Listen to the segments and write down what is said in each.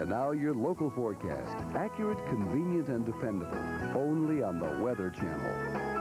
And now your local forecast. Accurate, convenient, and dependable. Only on the Weather Channel.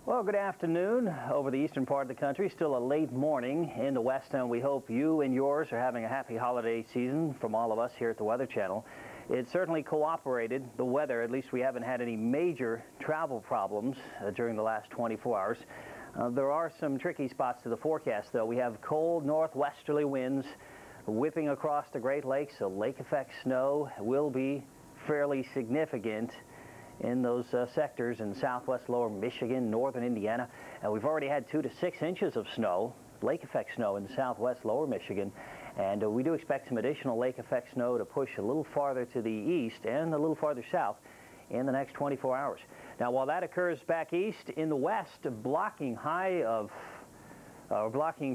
Well, good afternoon over the eastern part of the country. Still a late morning in the west, and we hope you and yours are having a happy holiday season from all of us here at the Weather Channel. It certainly cooperated, the weather. At least we haven't had any major travel problems during the last 24 hours. There are some tricky spots to the forecast, though. We have cold northwesterly winds whipping across the Great Lakes, so lake effect snow will be fairly significant in those sectors in southwest lower Michigan, northern Indiana. And we've already had 2 to 6 inches of snow, lake effect snow in southwest lower Michigan. And we do expect some additional lake effect snow to push a little farther to the east and a little farther south in the next 24 hours. Now, while that occurs back east, in the west, blocking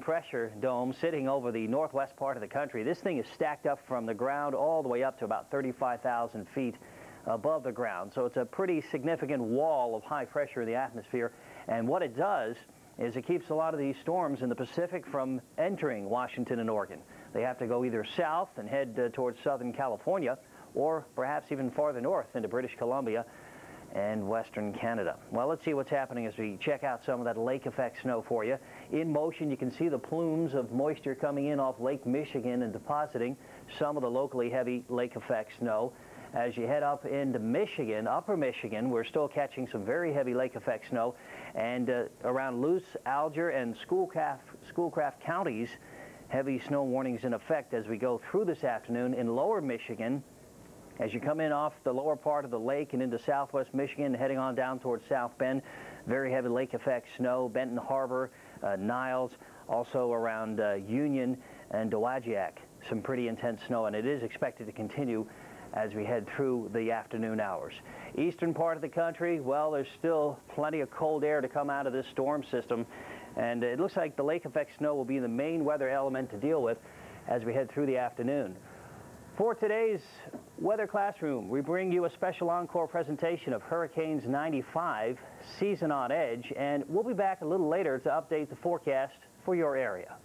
pressure dome sitting over the northwest part of the country. This thing is stacked up from the ground all the way up to about 35,000 feet above the ground. So it's a pretty significant wall of high pressure in the atmosphere. And what it does is it keeps a lot of these storms in the Pacific from entering Washington and Oregon. They have to go either south and head towards southern California, or perhaps even farther north into British Columbia and western Canada. Well, let's see what's happening as we check out some of that lake effect snow for you. In motion, you can see the plumes of moisture coming in off Lake Michigan and depositing some of the locally heavy lake effect snow. As you head up into Michigan, upper Michigan, we're still catching some very heavy lake effect snow. And around Luce, Alger, and Schoolcraft counties, heavy snow warnings in effect as we go through this afternoon. In lower Michigan, as you come in off the lower part of the lake and into southwest Michigan, heading on down towards South Bend, very heavy lake effect snow. Benton Harbor, Niles, also around Union and Dowagiac, some pretty intense snow, and it is expected to continue as we head through the afternoon hours. Eastern part of the country, well, there's still plenty of cold air to come out of this storm system, and it looks like the lake effect snow will be the main weather element to deal with as we head through the afternoon. For today's Weather Classroom, we bring you a special encore presentation of Hurricanes 95, Season on Edge, and we'll be back a little later to update the forecast for your area.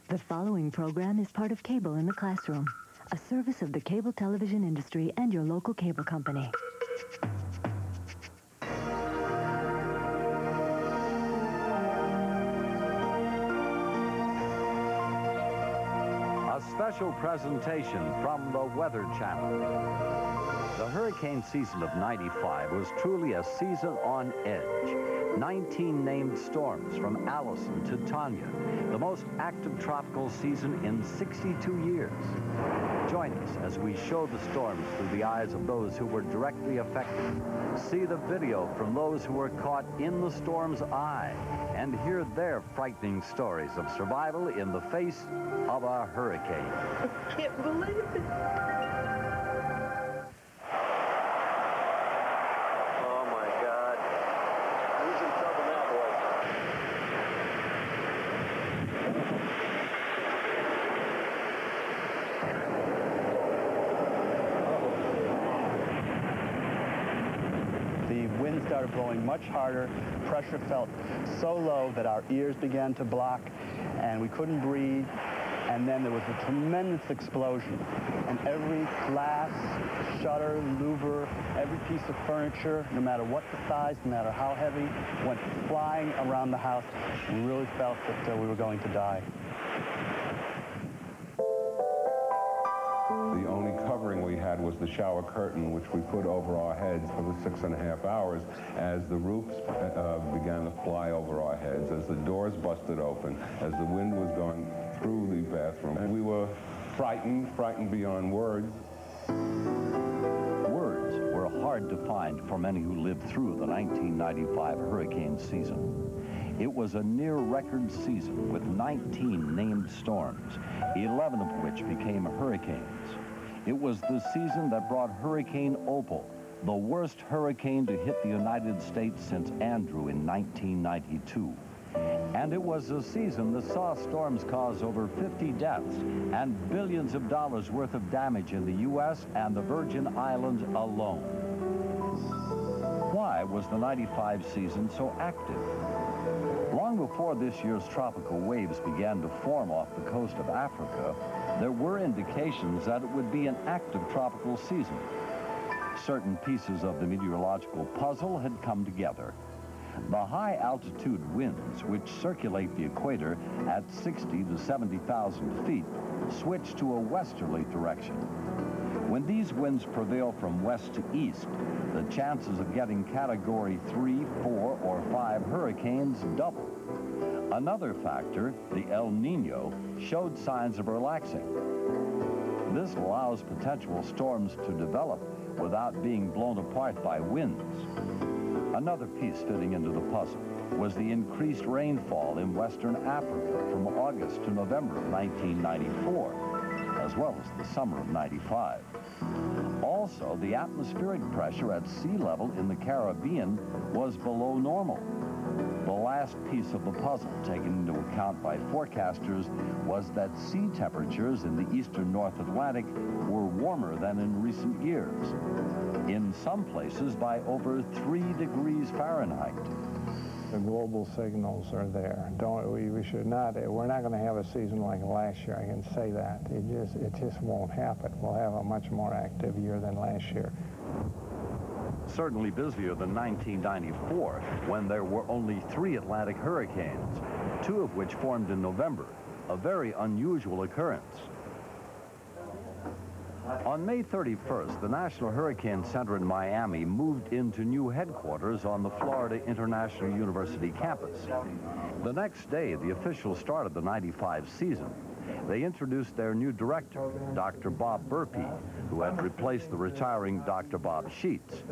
The following program is part of Cable in the Classroom, a service of the cable television industry and your local cable company. A special presentation from the Weather Channel. The hurricane season of '95 was truly a season on edge. 19 named storms from Allison to Tanya, the most active tropical season in 62 years. Join us as we show the storms through the eyes of those who were directly affected. See the video from those who were caught in the storm's eye and hear their frightening stories of survival in the face of a hurricane. I can't believe it. Started blowing much harder. Pressure felt so low that our ears began to block and we couldn't breathe. And then there was a tremendous explosion. And every glass, shutter, louver, every piece of furniture, no matter what the size, no matter how heavy, went flying around the house. We really felt that we were going to die. The only covering we had was the shower curtain, which we put over our heads for the 6.5 hours as the roofs began to fly over our heads, as the doors busted open, as the wind was going through the bathroom. And we were frightened beyond words. Words were hard to find for many who lived through the 1995 hurricane season. It was a near-record season with 19 named storms, 11 of which became hurricanes. It was the season that brought Hurricane Opal, the worst hurricane to hit the United States since Andrew in 1992. And it was a season that saw storms cause over 50 deaths and billions of dollars worth of damage in the U.S. and the Virgin Islands alone. Why was the 95 season so active? Long before this year's tropical waves began to form off the coast of Africa, there were indications that it would be an active tropical season. Certain pieces of the meteorological puzzle had come together. The high-altitude winds, which circulate the equator at 60 to 70,000 feet, switch to a westerly direction. When these winds prevail from west to east, the chances of getting Category 3, 4, or 5 hurricanes double. Another factor, the El Nino, showed signs of relaxing. This allows potential storms to develop without being blown apart by winds. Another piece fitting into the puzzle was the increased rainfall in Western Africa from August to November of 1994, as well as the summer of '95. Also, the atmospheric pressure at sea level in the Caribbean was below normal. The last piece of the puzzle taken into account by forecasters was that sea temperatures in the eastern North Atlantic were warmer than in recent years, in some places by over 3 degrees Fahrenheit. The global signals are there. We should not, we're not going to have a season like last year, I can say that. It just won't happen. We'll have a much more active year than last year. Certainly busier than 1994, when there were only 3 Atlantic hurricanes, 2 of which formed in November, a very unusual occurrence. On May 31st, the National Hurricane Center in Miami moved into new headquarters on the Florida International University campus. The next day, the officials started the '95 season. They introduced their new director, Dr. Bob Burpee, who had replaced the retiring Dr. Bob Sheets.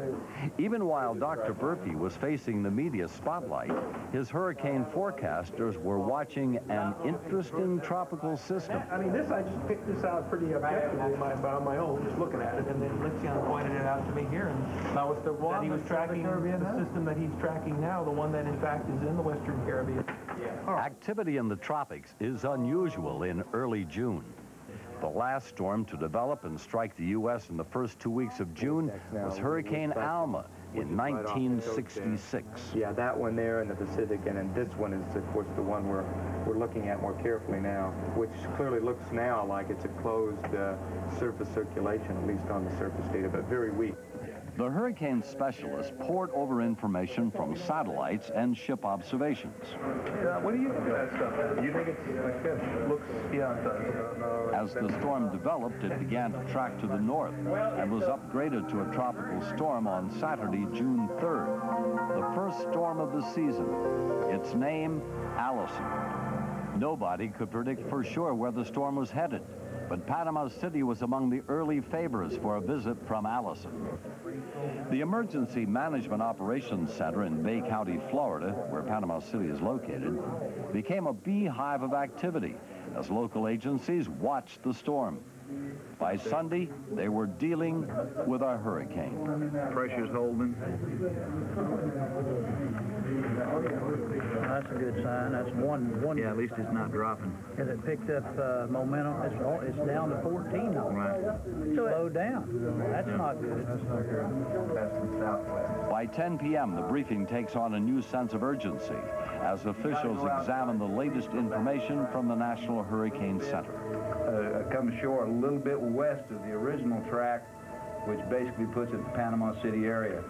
Even while Dr. Burpee was facing the media spotlight, his hurricane forecasters were watching an interesting tropical system. I mean, I just picked this out pretty objectively on my own, just looking at it, and then Lexion pointed it out to me here, and that was the one that he was tracking, the system that he's tracking now, the one that in fact is in the Western Caribbean. Activity in the tropics is unusual in early June. The last storm to develop and strike the U.S. in the first 2 weeks of June was Hurricane Alma in 1966. Yeah, that one there in the Pacific, and then this one is, of course, the one we're looking at more carefully now, which clearly looks now like it's a closed surface circulation, at least on the surface data, but very weak. The hurricane specialists pored over information from satellites and ship observations. What do you think of that stuff? Do you think it looks, yeah, it does. As the storm developed, it began to track to the north and was upgraded to a tropical storm on Saturday, June 3rd. The first storm of the season. Its name, Allison. Nobody could predict for sure where the storm was headed, but Panama City was among the early favors for a visit from Allison. The Emergency Management Operations Center in Bay County, Florida, where Panama City is located, became a beehive of activity as local agencies watched the storm. By Sunday, they were dealing with a hurricane. Pressure's holding. That's a good sign. That's one. Yeah, at least it's not dropping. Has it picked up momentum? It's down to 14 now. Right. Slowed down. That's not good. By 10 p.m., the briefing takes on a new sense of urgency as officials examine the latest information from the National Hurricane Center. Come ashore a little bit west of the original track, which basically puts it in the Panama City area.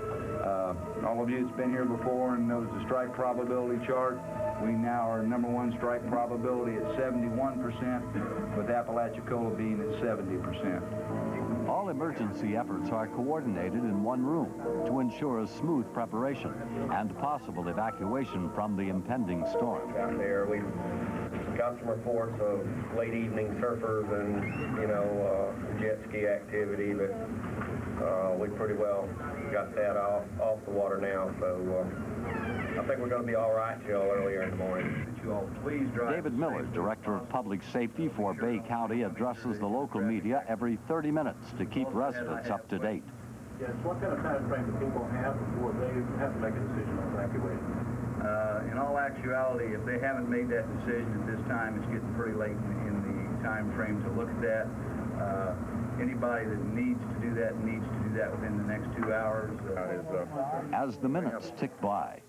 All of you that's been here before and knows the strike probability chart, we now are #1 strike probability at 71%, with Apalachicola being at 70%. All emergency efforts are coordinated in one room to ensure a smooth preparation and possible evacuation from the impending storm. Out there, we've got some reports of late evening surfers and, jet ski activity, but we pretty well got that off the water now, so I think we're going to be all right till earlier in the morning. David Miller, Director of Public Safety for Bay County, addresses the local media every 30 minutes to keep residents up to date. Yes, what kind of time frame do people have before they have to make a decision on evacuation? In all actuality, if they haven't made that decision at this time, it's getting pretty late in the time frame to look at that. Anybody that needs to do that needs to do that within the next 2 hours. As the minutes tick by,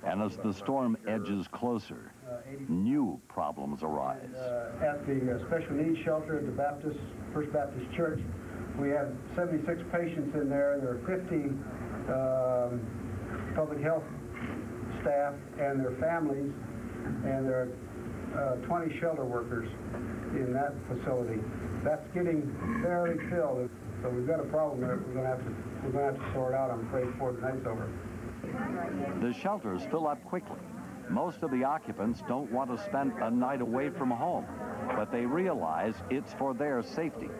and as the storm edges closer, new problems arise. At the special needs shelter at the First Baptist Church, we have 76 patients in there. There are 50 public health staff and their families, and there are 20 shelter workers in that facility. That's getting very filled, so we've got a problem that we're going to have to sort out, I'm afraid, before the night's over. The shelters fill up quickly. Most of the occupants don't want to spend a night away from home, but they realize it's for their safety.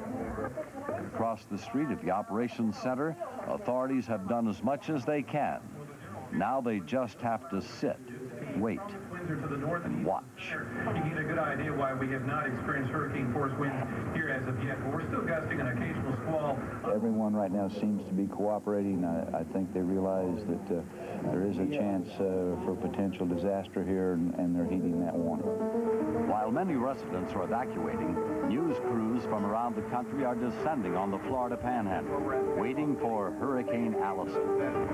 Across the street at the Operations Center, authorities have done as much as they can. Now they just have to sit, wait, To the north and watch. You get a good idea why we have not experienced hurricane force winds here as of yet, but we're still gusting an occasional squall. Everyone right now seems to be cooperating. I think they realize that there is a chance for potential disaster here, and they're heeding that warning. While many residents are evacuating, news crews from around the country are descending on the Florida Panhandle, waiting for Hurricane Allison.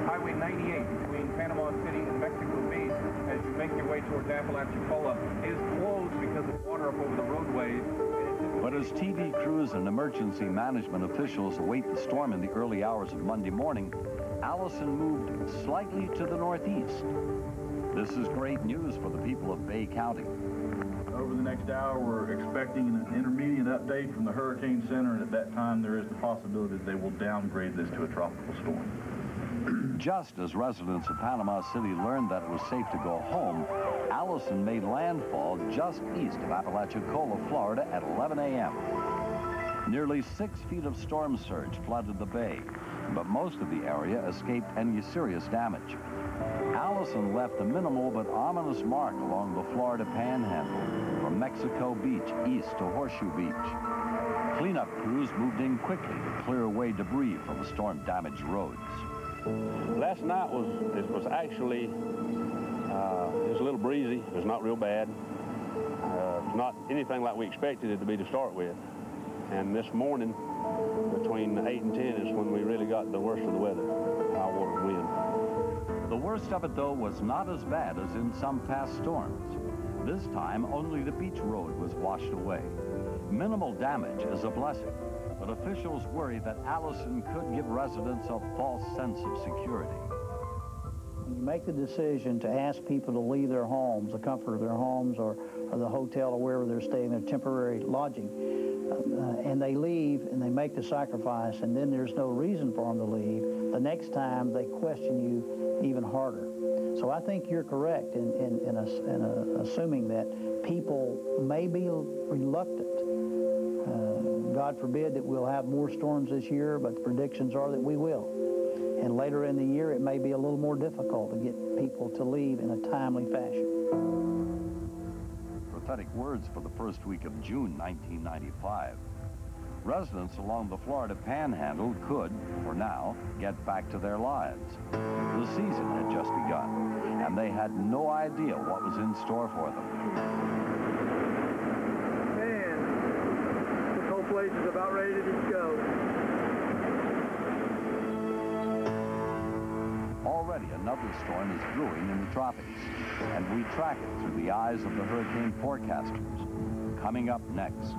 Highway 98 between Panama City and Mexico Beach, as you make your way towards Apalachicola, is closed because of water up over the roadways. But as TV crews and emergency management officials await the storm in the early hours of Monday morning, Allison moved slightly to the northeast. This is great news for the people of Bay County. Over the next hour, we're expecting an intermediate update from the Hurricane Center, and at that time, there is the possibility that they will downgrade this to a tropical storm. Just as residents of Panama City learned that it was safe to go home, Allison made landfall just east of Apalachicola, Florida at 11 a.m. Nearly 6 feet of storm surge flooded the bay, but most of the area escaped any serious damage. Allison left a minimal but ominous mark along the Florida Panhandle from Mexico Beach east to Horseshoe Beach. Cleanup crews moved in quickly to clear away debris from storm-damaged roads. Last night was actually, it was a little breezy. It was not real bad. Not anything like we expected it to be to start with. And this morning, between 8 and 10 is when we really got the worst of the weather, high water and wind. The worst of it, though, was not as bad as in some past storms. This time, only the beach road was washed away. Minimal damage is a blessing, but but officials worry that Allison could give residents a false sense of security. When you make the decision to ask people to leave their homes, the comfort of their homes or the hotel or wherever they're staying, their temporary lodging, and they leave and they make the sacrifice and then there's no reason for them to leave, the next time they question you even harder. So I think you're correct in assuming that people may be reluctant. God forbid that we'll have more storms this year, but the predictions are that we will. And later in the year, it may be a little more difficult to get people to leave in a timely fashion. Prophetic words for the first week of June 1995. Residents along the Florida Panhandle could, for now, get back to their lives. The season had just begun, and they had no idea what was in store for them. Man, this whole place is about ready to just go. Already another storm is brewing in the tropics, and we track it through the eyes of the hurricane forecasters. Coming up next.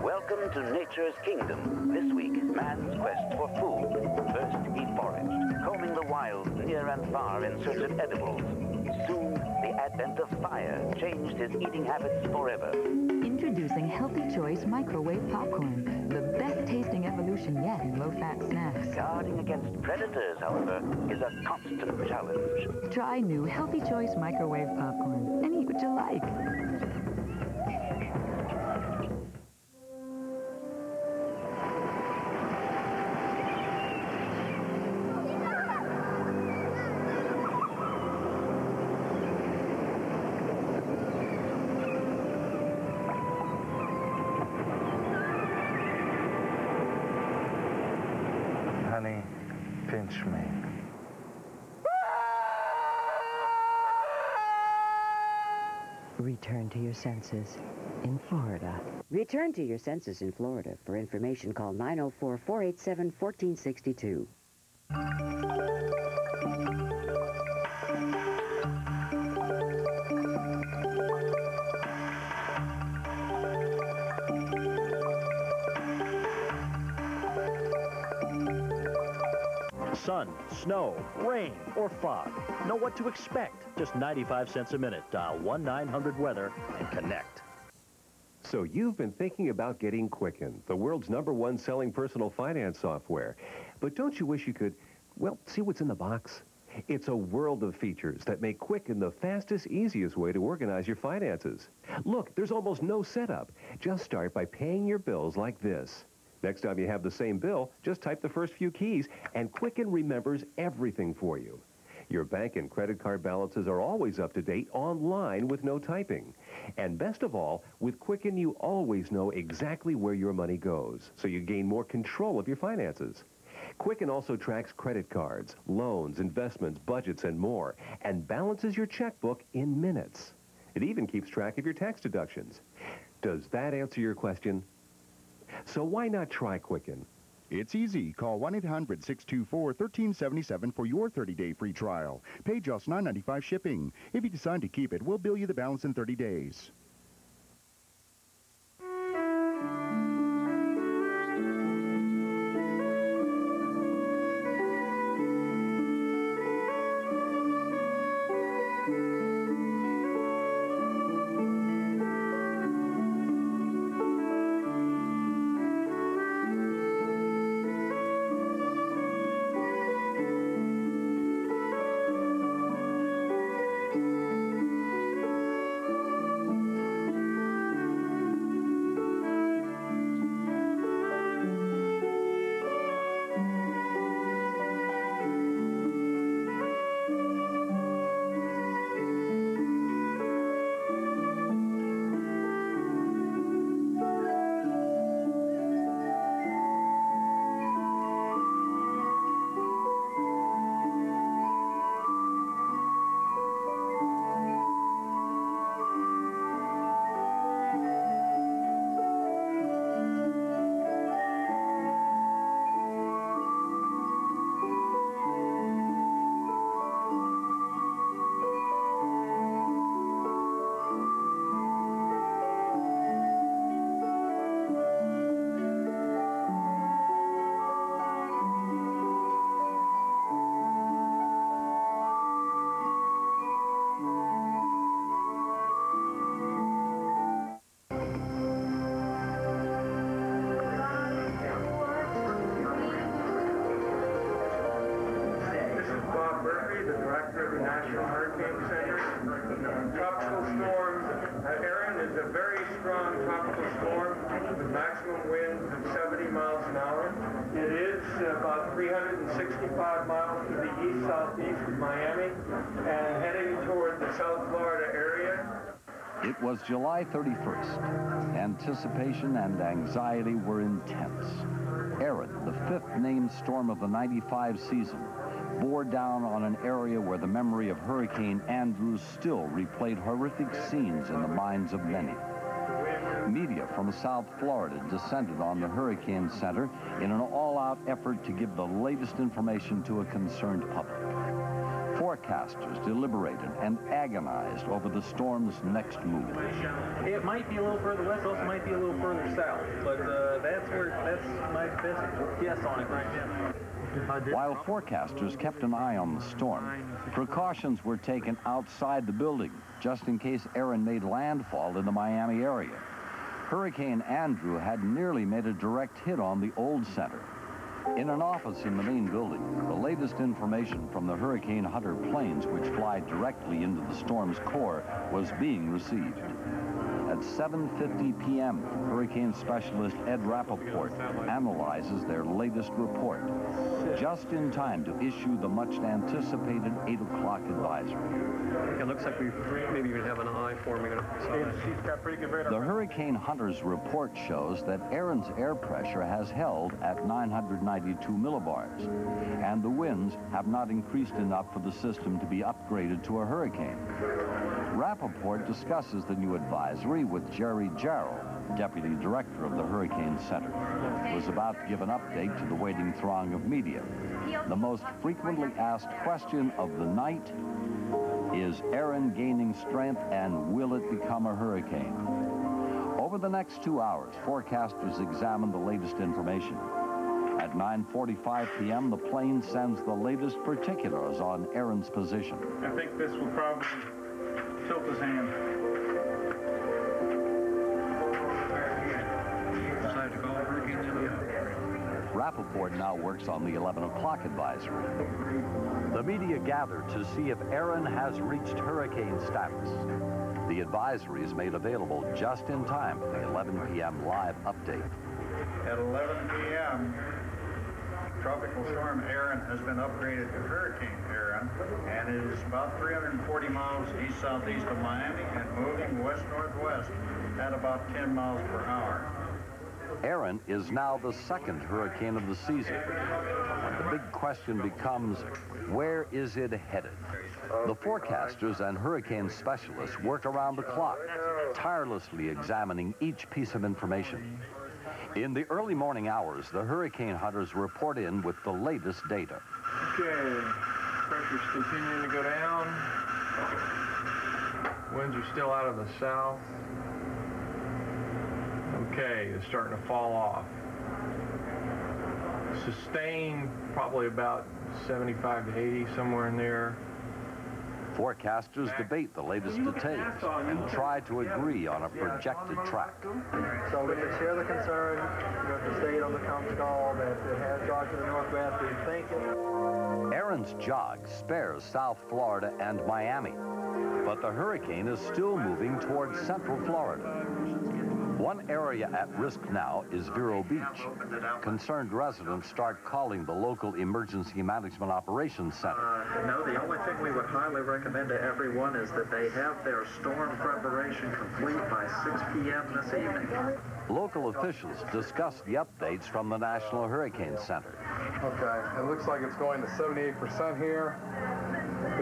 Welcome to Nature's Kingdom. This week, man's quest for food. First, he foraged, combing the wilds near and far in search of edibles. Soon, the advent of fire changed his eating habits forever. Introducing Healthy Choice Microwave Popcorn, the best-tasting evolution yet in low-fat snacks. Guarding against predators, however, is a constant challenge. Try new Healthy Choice Microwave Popcorn and eat what you like. Honey, pinch me. Return to your senses in Florida. Return to your senses in Florida. For information, call 904-487-1462. Sun, snow, rain, or fog. Know what to expect. Just 95 cents a minute. Dial 1-900-WEATHER and connect. So you've been thinking about getting Quicken, the world's #1 selling personal finance software. But don't you wish you could, well, see what's in the box? It's a world of features that make Quicken the fastest, easiest way to organize your finances. Look, there's almost no setup. Just start by paying your bills like this. Next time you have the same bill, just type the first few keys, and Quicken remembers everything for you. Your bank and credit card balances are always up to date online with no typing. And best of all, with Quicken, you always know exactly where your money goes, so you gain more control of your finances. Quicken also tracks credit cards, loans, investments, budgets, and more, and balances your checkbook in minutes. It even keeps track of your tax deductions. Does that answer your question? So why not try Quicken? It's easy. Call 1-800-624-1377 for your 30-day free trial. Pay just $9.95 shipping. If you decide to keep it, we'll bill you the balance in 30 days. tropical storm. Aaron is a very strong tropical storm with maximum winds of 70 miles an hour. It is about 365 miles to the east-southeast of Miami and heading toward the South Florida area. It was July 31st. Anticipation and anxiety were intense. Aaron, the fifth named storm of the '95 season, bore down on an area where the memory of Hurricane Andrew still replayed horrific scenes in the minds of many. Media from South Florida descended on the Hurricane Center in an all-out effort to give the latest information to a concerned public. Forecasters deliberated and agonized over the storm's next move. It might be a little further west, also might be a little further south, but that's my best guess on it right now. While forecasters kept an eye on the storm, precautions were taken outside the building just in case Aaron made landfall in the Miami area. Hurricane Andrew had nearly made a direct hit on the old center. In an office in the main building, the latest information from the Hurricane Hunter planes, which fly directly into the storm's core, was being received. At 7:50 p.m., hurricane specialist Ed Rappaport analyzes their latest report, just in time to issue the much-anticipated 8 o'clock advisory. It looks like we maybe even have an eye forming on the side. She's got pretty good radar. The Hurricane Hunter's report shows that Aaron's air pressure has held at 992 millibars, and the winds have not increased enough for the system to be upgraded to a hurricane. Rappaport discusses the new advisory with Jerry Jarrell, Deputy Director of the Hurricane Center, who was about to give an update to the waiting throng of media. The most frequently asked question of the night: is Aaron gaining strength and will it become a hurricane? Over the next 2 hours, forecasters examine the latest information. At 9:45 p.m., the plane sends the latest particulars on Aaron's position. I think this will probably tilt his hand. Rappaport now works on the 11 o'clock advisory. The media gathered to see if Aaron has reached hurricane status. The advisory is made available just in time for the 11 p.m. live update. At 11 p.m., Tropical Storm Aaron has been upgraded to Hurricane Aaron, and it is about 340 miles east-southeast of Miami and moving west-northwest at about 10 miles per hour. Aaron is now the second hurricane of the season. The big question becomes, where is it headed? The forecasters and hurricane specialists work around the clock, tirelessly examining each piece of information. In the early morning hours, the hurricane hunters report in with the latest data. Okay, pressure's continuing to go down. Winds are still out of the south. Okay, it's starting to fall off. Sustained, probably about 75 to 80, somewhere in there. Forecasters debate the latest details and try to agree on a projected track. So we can share the concern with the state on the conference call that it has jogged to the northwest. We think it. Aaron's jog spares South Florida and Miami, but the hurricane is still moving towards Central Florida. One area at risk now is Vero Beach. Concerned residents start calling the local Emergency Management Operations Center. No, the only thing we would highly recommend to everyone is that they have their storm preparation complete by 6 p.m. this evening. Local officials discuss the updates from the National Hurricane Center. Okay, it looks like it's going to 78% here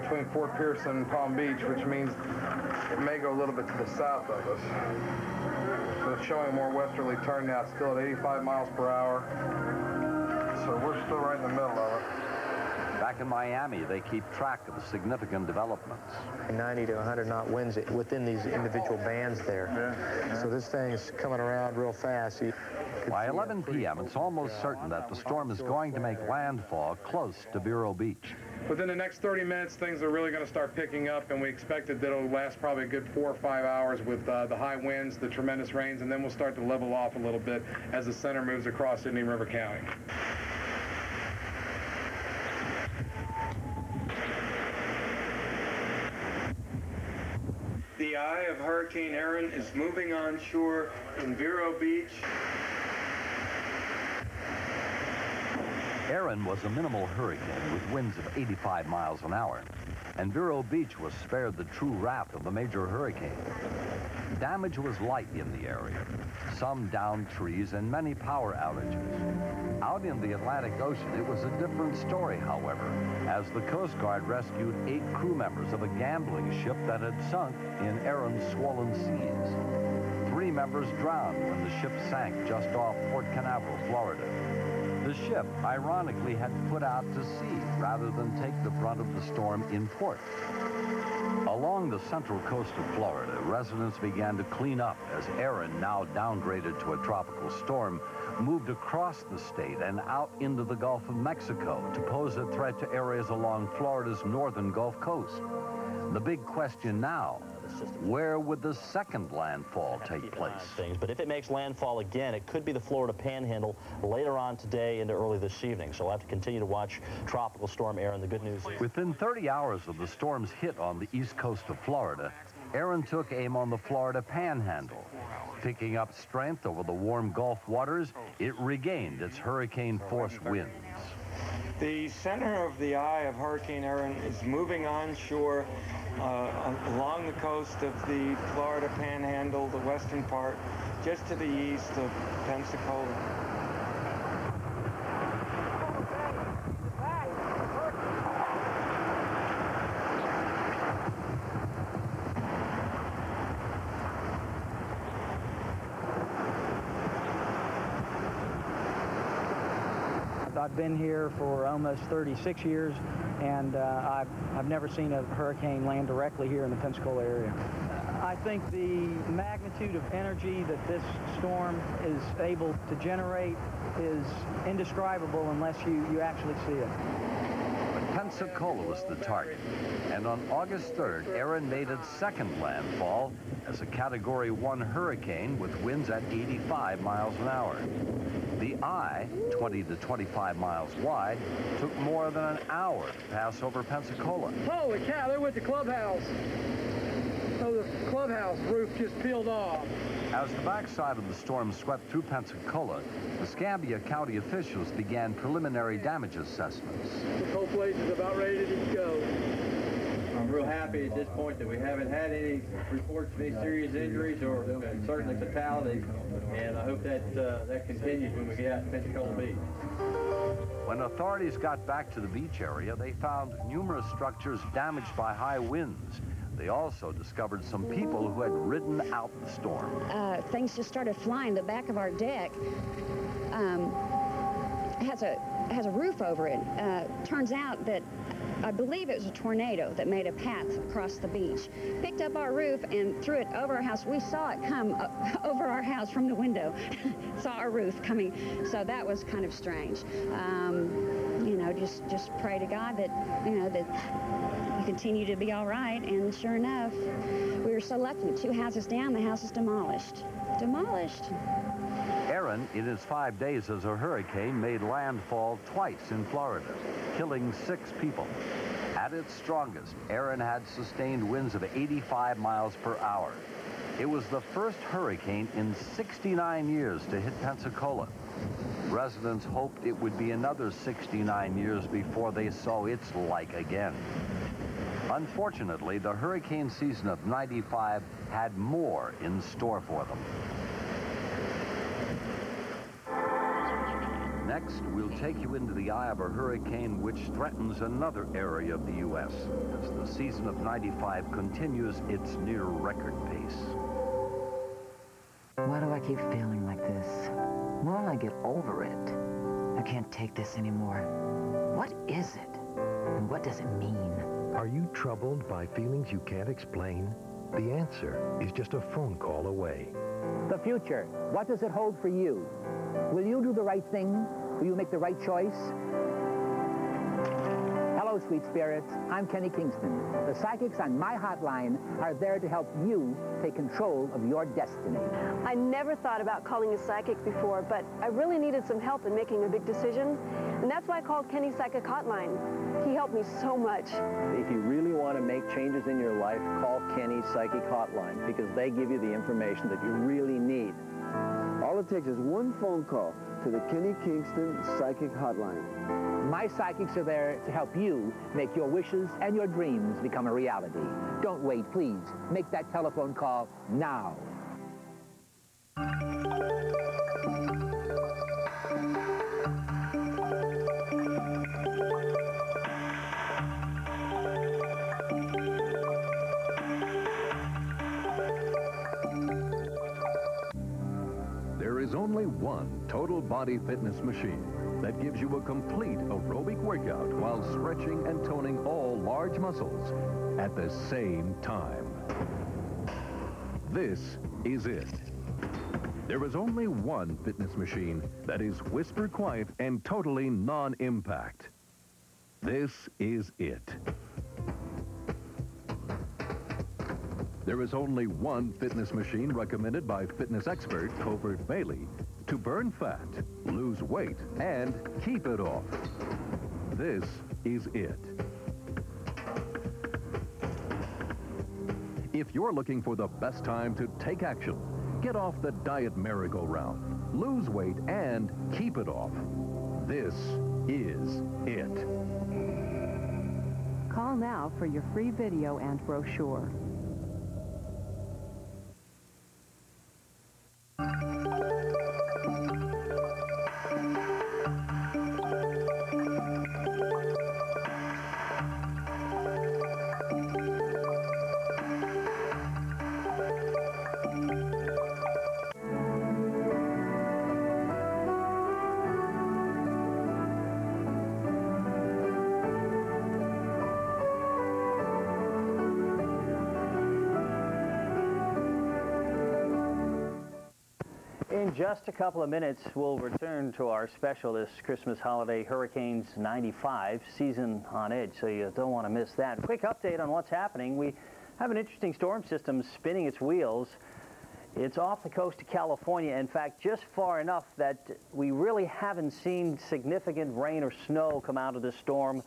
between Fort Pierce and Palm Beach, which means it may go a little bit to the south of us. So it's showing a more westerly turn now, still at 85 miles per hour. So we're still right in the middle of it. Back in Miami, they keep track of significant developments. 90 to 100 knot winds within these individual bands there. Yeah. So this thing's coming around real fast. By 11 p.m., it's almost certain that the storm is going to make landfall close to Vero Beach. Within the next 30 minutes, things are really going to start picking up, and we expect that it'll last probably a good 4 or 5 hours with the high winds, the tremendous rains, and then we'll start to level off a little bit as the center moves across Indian River County. The eye of Hurricane Aaron is moving onshore in Vero Beach. Aaron was a minimal hurricane with winds of 85 miles an hour, and Vero Beach was spared the true wrath of a major hurricane. Damage was light in the area, some downed trees and many power outages. Out in the Atlantic Ocean, it was a different story, however, as the Coast Guard rescued 8 crew members of a gambling ship that had sunk in Aaron's swollen seas. 3 members drowned when the ship sank just off Port Canaveral, Florida. The ship, ironically, had put out to sea rather than take the brunt of the storm in port. Along the central coast of Florida, residents began to clean up as Aaron, now downgraded to a tropical storm, moved across the state and out into the Gulf of Mexico to pose a threat to areas along Florida's northern Gulf Coast. The big question now, where would the second landfall take place? But if it makes landfall again, it could be the Florida Panhandle later on today into early this evening. So we'll have to continue to watch Tropical Storm Aaron. The good news is, within 30 hours of the storm's hit on the east coast of Florida, Aaron took aim on the Florida Panhandle. Picking up strength over the warm Gulf waters, it regained its hurricane-force winds. The center of the eye of Hurricane Aaron is moving onshore along the coast of the Florida Panhandle, the western part, just to the east of Pensacola. I've been here for almost 36 years, and I've never seen a hurricane land directly here in the Pensacola area. I think the magnitude of energy that this storm is able to generate is indescribable unless you actually see it. But Pensacola was the target, and on August 3rd, Aaron made its second landfall as a Category 1 hurricane with winds at 85 miles an hour. The eye, 20 to 25 miles wide, took more than an hour to pass over Pensacola. Holy cow, there went the clubhouse. Oh, the clubhouse roof just peeled off. As the backside of the storm swept through Pensacola, the Escambia County officials began preliminary damage assessments. This whole place is about ready to go. I'm real happy at this point that we haven't had any reports of any serious injuries or certainly fatalities, and I hope that that continues when we get out to Pensacola Beach. When authorities got back to the beach area, they found numerous structures damaged by high winds. They also discovered some people who had ridden out the storm. Things just started flying. The back of our deck has a roof over it. Turns out that I believe it was a tornado that made a path across the beach, picked up our roof and threw it over our house. We saw it come over our house from the window, saw our roof coming. So that was kind of strange. You know, just pray to God that, you know, that you continue to be all right. And sure enough, we were so lucky. 2 houses down, the house is demolished. Demolished. Aaron, in its 5 days as a hurricane, made landfall twice in Florida, killing 6 people. At its strongest, Aaron had sustained winds of 85 miles per hour. It was the first hurricane in 69 years to hit Pensacola. Residents hoped it would be another 69 years before they saw its like again. Unfortunately, the hurricane season of '95 had more in store for them. Next, we'll take you into the eye of a hurricane which threatens another area of the U.S. as the season of '95 continues its near-record pace. Why do I keep feeling like this? Why don't I get over it? I can't take this anymore. What is it? And what does it mean? Are you troubled by feelings you can't explain? The answer is just a phone call away. The future, what does it hold for you? Will you do the right thing? Will you make the right choice? Hello, sweet spirits. I'm Kenny Kingston. The psychics on my hotline are there to help you take control of your destiny. I never thought about calling a psychic before, but I really needed some help in making a big decision, and that's why I called Kenny's Psychic Hotline. He helped me so much. If you really want want to make changes in your life, call Kenny's Psychic Hotline because they give you the information that you really need. All it takes is one phone call to the Kenny Kingston Psychic Hotline. My psychics are there to help you make your wishes and your dreams become a reality. Don't wait, please. Make that telephone call now. There is only one total body fitness machine that gives you a complete aerobic workout while stretching and toning all large muscles at the same time. This is it. There is only one fitness machine that is whisper quiet and totally non-impact. This is it. There is only one fitness machine recommended by fitness expert Covert Bailey to burn fat, lose weight, and keep it off. This is it. If you're looking for the best time to take action, get off the diet merry-go-round, lose weight, and keep it off, this is it. Call now for your free video and brochure. In just a couple of minutes, we'll return to our special this Christmas holiday, Hurricanes 95, Season on Edge, so you don't want to miss that. Quick update on what's happening. We have an interesting storm system spinning its wheels. It's off the coast of California, in fact, just far enough that we really haven't seen significant rain or snow come out of this storm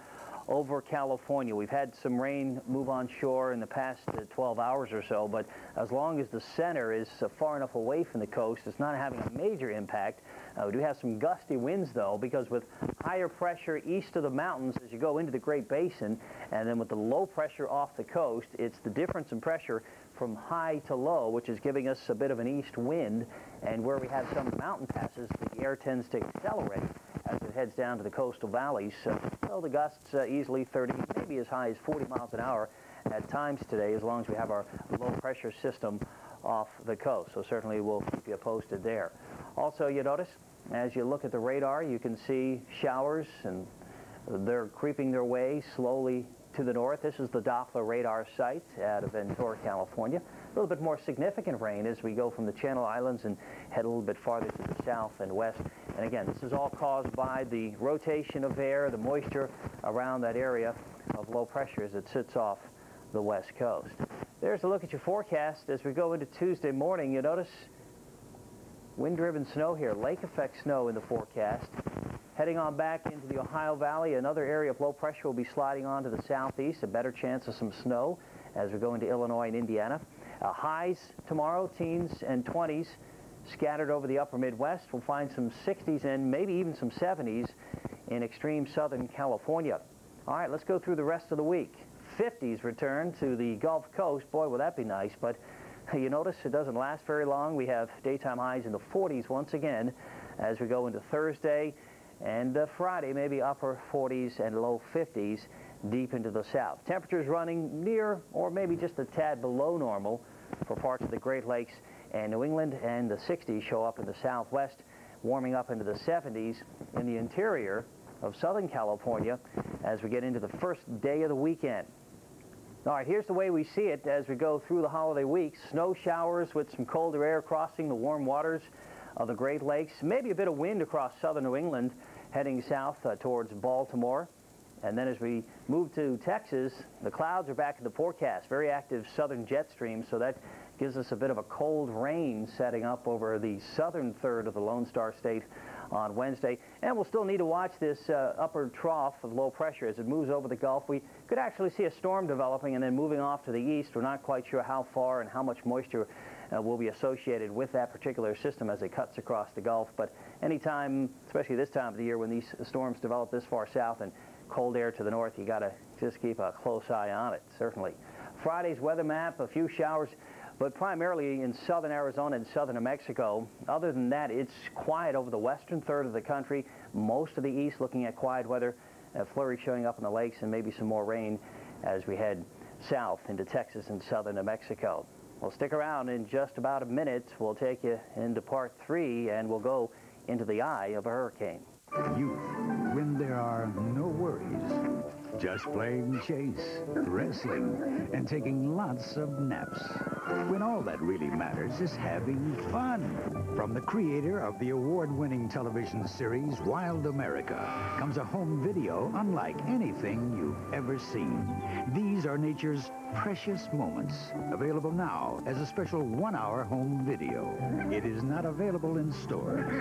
over California. We've had some rain move on shore in the past 12 hours or so, but as long as the center is far enough away from the coast, it's not having a major impact. We do have some gusty winds, though, because with higher pressure east of the mountains as you go into the Great Basin, and then with the low pressure off the coast, it's the difference in pressure from high to low, which is giving us a bit of an east wind, and where we have some mountain passes, the air tends to accelerate as it heads down to the coastal valleys. So the gusts easily 30, maybe as high as 40 miles an hour at times today, as long as we have our low pressure system off the coast. So certainly we'll keep you posted there. Also, you notice, as you look at the radar, you can see showers, and they're creeping their way slowly to the north. This is the Doppler radar site out of Ventura, California. A little bit more significant rain as we go from the Channel Islands and head a little bit farther to the south and west. And again, this is all caused by the rotation of air, the moisture around that area of low pressure as it sits off the west coast. There's a look at your forecast as we go into Tuesday morning. You notice wind-driven snow here, lake effect snow in the forecast. Heading on back into the Ohio Valley, another area of low pressure will be sliding on to the southeast, a better chance of some snow as we go into Illinois and Indiana. Highs tomorrow, teens and 20s, scattered over the upper Midwest. We'll find some 60s and maybe even some 70s in extreme southern California. All right, let's go through the rest of the week. 50s return to the Gulf Coast. Boy, will that be nice, but you notice it doesn't last very long. We have daytime highs in the 40s once again as we go into Thursday and Friday, maybe upper 40s and low 50s deep into the south. Temperatures running near or maybe just a tad below normal for parts of the Great Lakes and New England, and the 60s show up in the southwest, warming up into the 70s in the interior of Southern California as we get into the first day of the weekend. All right, here's the way we see it as we go through the holiday week. Snow showers with some colder air crossing the warm waters of the Great Lakes. Maybe a bit of wind across southern New England heading south towards Baltimore. And then as we move to Texas, the clouds are back in the forecast. Very active southern jet stream, so that gives us a bit of a cold rain setting up over the southern third of the Lone Star State on Wednesday. And we'll still need to watch this upper trough of low pressure as it moves over the Gulf. We could actually see a storm developing and then moving off to the east. We're not quite sure how far and how much moisture will be associated with that particular system as it cuts across the Gulf. But anytime, especially this time of the year when these storms develop this far south and cold air to the north, you got to just keep a close eye on it, certainly. Friday's weather map, a few showers, but primarily in southern Arizona and southern New Mexico. Other than that, it's quiet over the western third of the country. Most of the east looking at quiet weather, flurry showing up in the lakes, and maybe some more rain as we head south into Texas and southern New Mexico. Well, stick around. In just about a minute, we'll take you into part 3, and we'll go into the eye of a hurricane. Youth, when there are no worries, just playing chase, wrestling, and taking lots of naps. When all that really matters is having fun. From the creator of the award-winning television series Wild America comes a home video unlike anything you've ever seen. These are nature's precious moments, available now as a special 1-hour home video. It is not available in stores.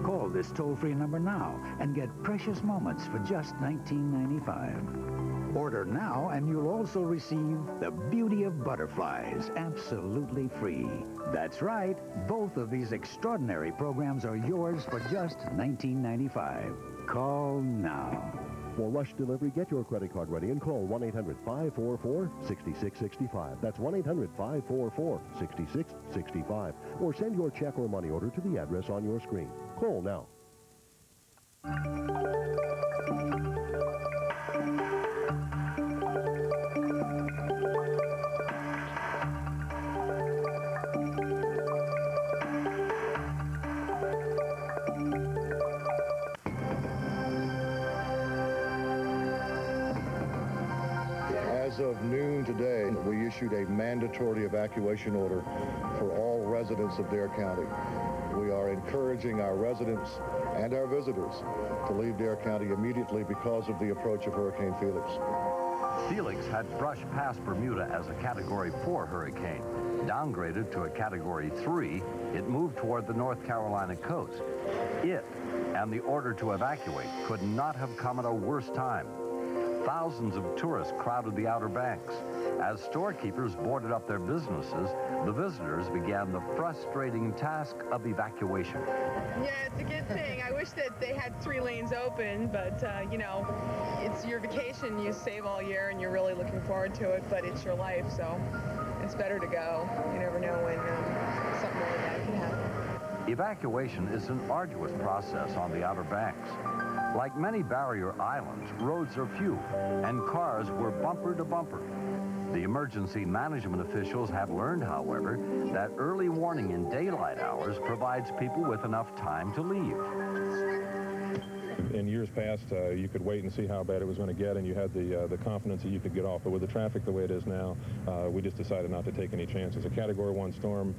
Call this toll-free number now and get precious moments for just $19.95. Order now and you'll also receive The Beauty of Butterflies absolutely free. That's right, both of these extraordinary programs are yours for just $19.95. Call now. For rush delivery, get your credit card ready and call 1-800-544-6665. That's 1-800-544-6665. Or send your check or money order to the address on your screen. Call now. As of noon today, we issued a mandatory evacuation order for all residents of Dare County. We are encouraging our residents and our visitors to leave Dare County immediately because of the approach of Hurricane Felix. Felix had brushed past Bermuda as a Category 4 hurricane. Downgraded to a Category 3, it moved toward the North Carolina coast. It and the order to evacuate could not have come at a worse time. Thousands of tourists crowded the Outer Banks. As storekeepers boarded up their businesses, the visitors began the frustrating task of evacuation. Yeah, it's a good thing. I wish that they had 3 lanes open, but, you know, it's your vacation. You save all year, and you're really looking forward to it, but it's your life, so it's better to go. You never know when something like that can happen. Evacuation is an arduous process on the Outer Banks. Like many barrier islands, roads are few, and cars were bumper to bumper. The emergency management officials have learned, however, that early warning in daylight hours provides people with enough time to leave. In years past, you could wait and see how bad it was going to get, and you had the confidence that you could get off. But with the traffic the way it is now, we just decided not to take any chances. A Category 1 storm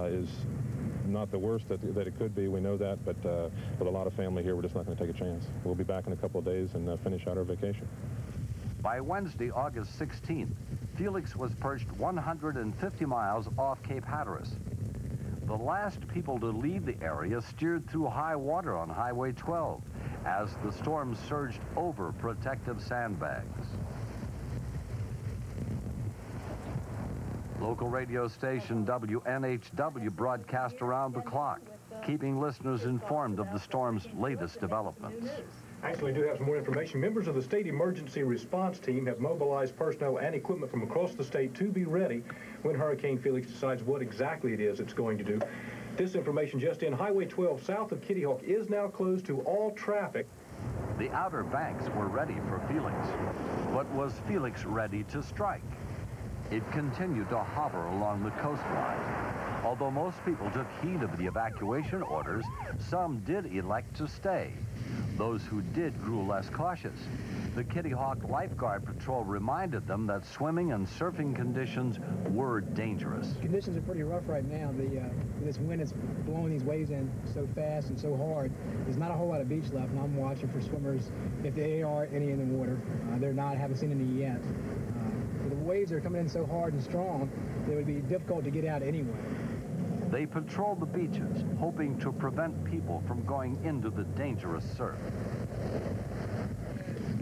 is not the worst that it could be. We know that, but with a lot of family here, we're just not going to take a chance. We'll be back in a couple of days and finish out our vacation. By Wednesday, August 16th, Felix was perched 150 miles off Cape Hatteras. The last people to leave the area steered through high water on Highway 12 as the storm surged over protective sandbags. Local radio station WNHW broadcast around the clock, keeping listeners informed of the storm's latest developments. Actually, we do have some more information. Members of the state emergency response team have mobilized personnel and equipment from across the state to be ready when Hurricane Felix decides what exactly it is it's going to do. This information just in: Highway 12 south of Kitty Hawk is now closed to all traffic. The Outer Banks were ready for Felix, but was Felix ready to strike? It continued to hover along the coastline. Although most people took heed of the evacuation orders, some did elect to stay. Those who did grew less cautious. The Kitty Hawk Lifeguard Patrol reminded them that swimming and surfing conditions were dangerous. Conditions are pretty rough right now. This wind is blowing these waves in so fast and so hard. There's not a whole lot of beach left, and I'm watching for swimmers if there are any in the water. Haven't seen any yet. The waves are coming in so hard and strong, it would be difficult to get out anyway. They patrol the beaches, hoping to prevent people from going into the dangerous surf.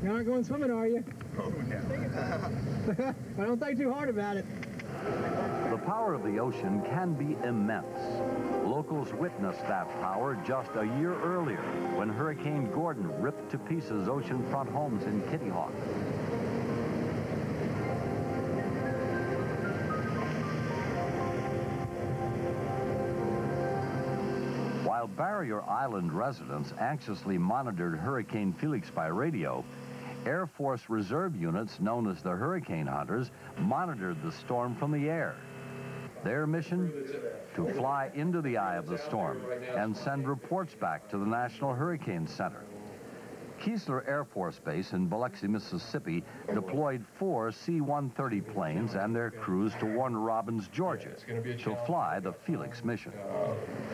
You aren't going swimming, are you? Oh, no. Well, don't think too hard about it. The power of the ocean can be immense. Locals witnessed that power just a year earlier when Hurricane Gordon ripped to pieces oceanfront homes in Kitty Hawk. While Barrier Island residents anxiously monitored Hurricane Felix by radio, Air Force Reserve units known as the Hurricane Hunters monitored the storm from the air. Their mission? To fly into the eye of the storm and send reports back to the National Hurricane Center. Keesler Air Force Base in Biloxi, Mississippi deployed 4 C-130 planes and their crews to Warner Robins, Georgia to fly the Felix mission.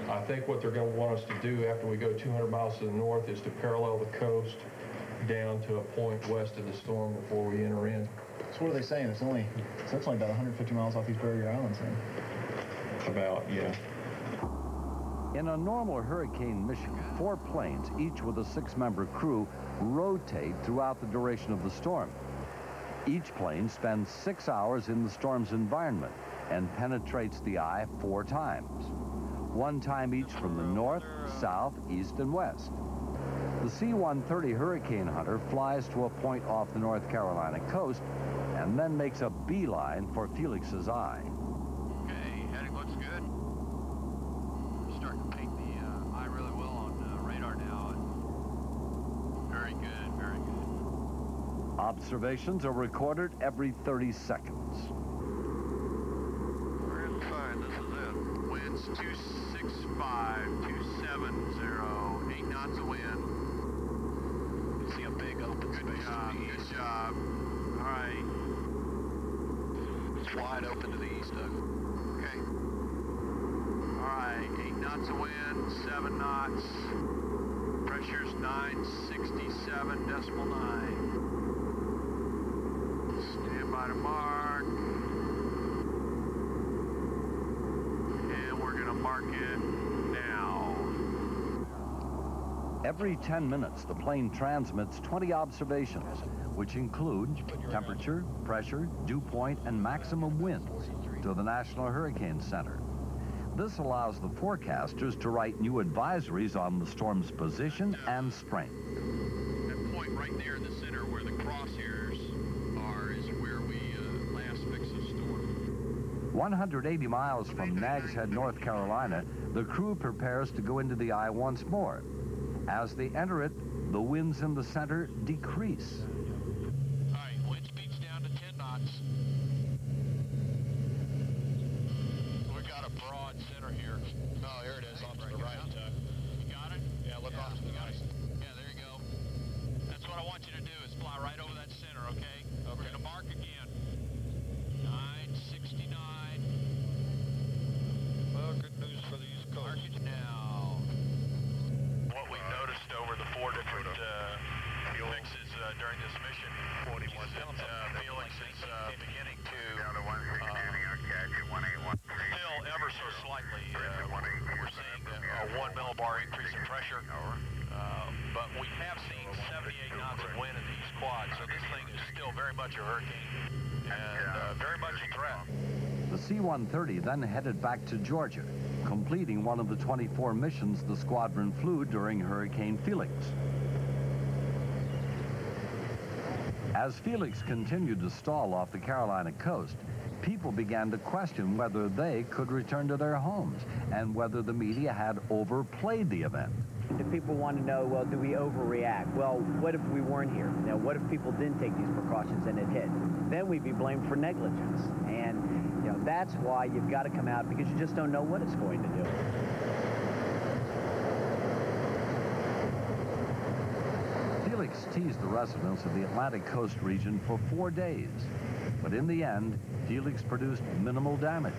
I think what they're going to want us to do after we go 200 miles to the north is to parallel the coast down to a point west of the storm before we enter in. So what are they saying? It's only about 150 miles off these Barrier Islands then. About, yeah. In a normal hurricane mission, 4 planes, each with a 6-member crew, rotate throughout the duration of the storm. Each plane spends 6 hours in the storm's environment and penetrates the eye 4 times. 1 time each from the north, south, east, and west. The C-130 Hurricane Hunter flies to a point off the North Carolina coast and then makes a beeline for Felix's eye. Okay, heading looks good. Starting to paint the eye really well on radar now. Very good, very good. Observations are recorded every 30 seconds. We're in fine, this is it. Winds 265, 270, 8 knots of wind. See a big open space. Good job. All right. It's wide open to the east, Doug. Okay. All right. 8 knots of wind, 7 knots. Pressure's 967 decimal 9. Stand by to mark. And we're gonna mark it now. Every 10 minutes, the plane transmits 20 observations, which include temperature, pressure, dew point, and maximum winds to the National Hurricane Center. This allows the forecasters to write new advisories on the storm's position and strength. That point right there in the center where the crosshairs are is where we last fixed the storm. 180 miles from Nags Head, North Carolina, the crew prepares to go into the eye once more. As they enter it, the winds in the center decrease. All right, wind speed's down to 10 knots. We got a broad center here. Oh, here it is, off to the right. You got it? Yeah, look off to the right. Yeah, there you go. That's what I want you to do, is fly right over that center, okay? We're going to mark again. 969. Well, good news for the East Coast. Mark it now. What we've noticed over the 4 different fixes during this mission is that Felix is beginning to still ever so slightly. We're seeing a 1 millibar increase in pressure, but we have seen 78 knots of wind in the East Quad, so this thing is still very much a hurricane and very much a threat. The C-130 then headed back to Georgia, completing one of the 24 missions the squadron flew during Hurricane Felix. As Felix continued to stall off the Carolina coast, people began to question whether they could return to their homes and whether the media had overplayed the event. The people want to know, well, do we overreact? Well, what if we weren't here? Now, what if people didn't take these precautions and it hit? Then we'd be blamed for negligence. And, you know, that's why you've got to come out, because you just don't know what it's going to do. Felix teased the residents of the Atlantic Coast region for 4 days, but in the end, Felix produced minimal damage.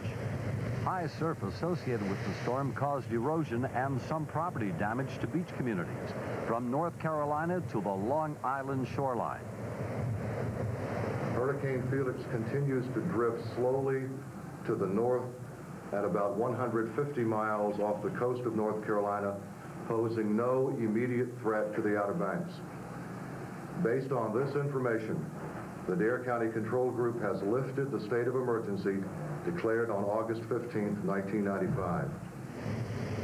High surf associated with the storm caused erosion and some property damage to beach communities, from North Carolina to the Long Island shoreline. Hurricane Felix continues to drift slowly to the north at about 150 miles off the coast of North Carolina, posing no immediate threat to the Outer Banks. Based on this information, the Dare County Control Group has lifted the state of emergency declared on August 15, 1995.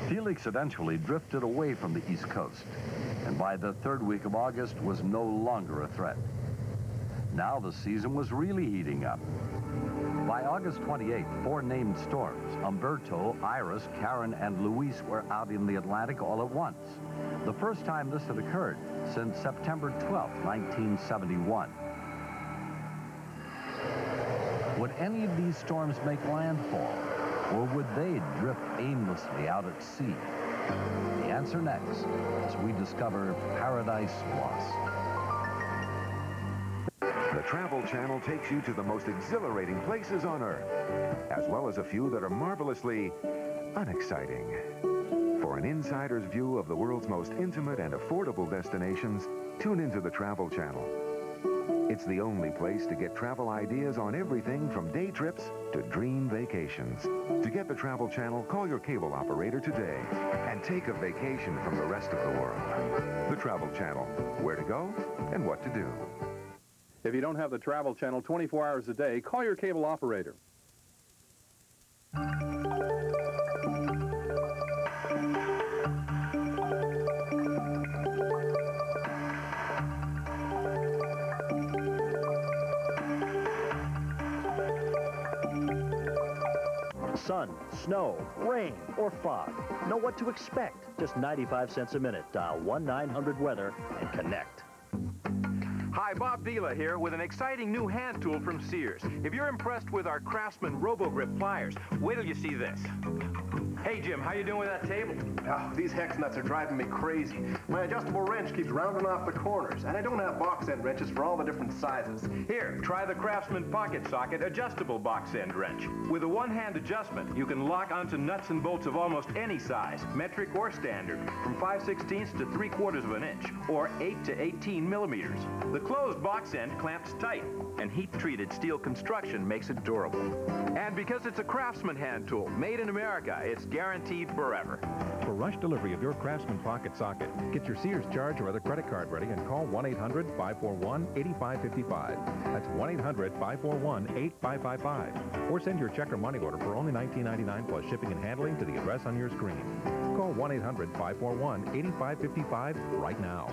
Felix eventually drifted away from the East Coast, and by the third week of August was no longer a threat. Now the season was really heating up. By August 28th, 4 named storms, Umberto, Iris, Karen, and Luis, were out in the Atlantic all at once. The first time this had occurred since September 12, 1971. Would any of these storms make landfall, or would they drift aimlessly out at sea? The answer next, as we discover Paradise Lost. The Travel Channel takes you to the most exhilarating places on Earth, as well as a few that are marvelously unexciting. For an insider's view of the world's most intimate and affordable destinations, tune into the Travel Channel. It's the only place to get travel ideas on everything from day trips to dream vacations. To get the Travel Channel, call your cable operator today and take a vacation from the rest of the world. The Travel Channel, where to go and what to do. If you don't have the Travel Channel 24 hours a day, call your cable operator. Sun, snow, rain, or fog. Know what to expect. Just 95 cents a minute. Dial 1-900-WEATHER and connect. Hi, Bob Vila here with an exciting new hand tool from Sears. If you're impressed with our Craftsman RoboGrip pliers, wait till you see this. Hey, Jim, how you doing with that table? Oh, these hex nuts are driving me crazy. My adjustable wrench keeps rounding off the corners, and I don't have box end wrenches for all the different sizes. Here, try the Craftsman Pocket Socket adjustable box end wrench. With a one-hand adjustment, you can lock onto nuts and bolts of almost any size, metric or standard, from 5/16 to 3/4 of an inch, or 8 to 18 millimeters. The closed box end clamps tight, and heat-treated steel construction makes it durable. And because it's a Craftsman hand tool, made in America, it's guaranteed forever. For rush delivery of your Craftsman Pocket Socket, get your Sears charge or other credit card ready and call 1-800-541-8555. That's 1-800-541-8555. Or send your check or money order for only $19.99 plus shipping and handling to the address on your screen. Call 1-800-541-8555 right now.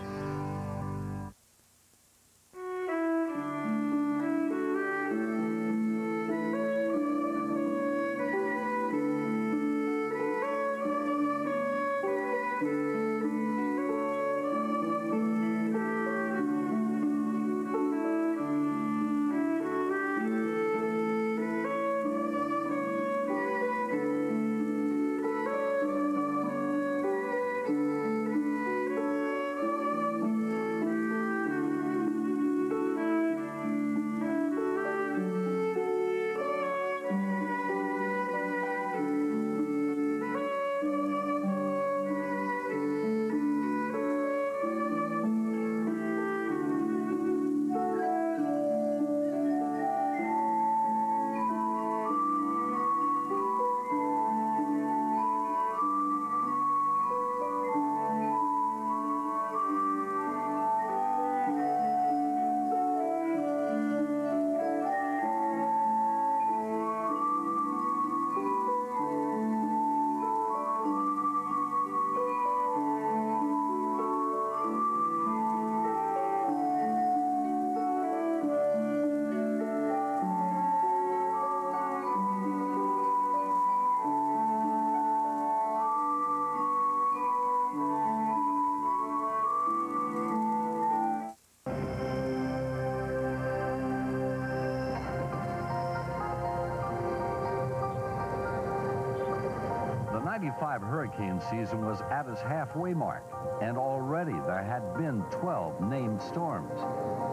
The 95 hurricane season was at its halfway mark, and already there had been 12 named storms,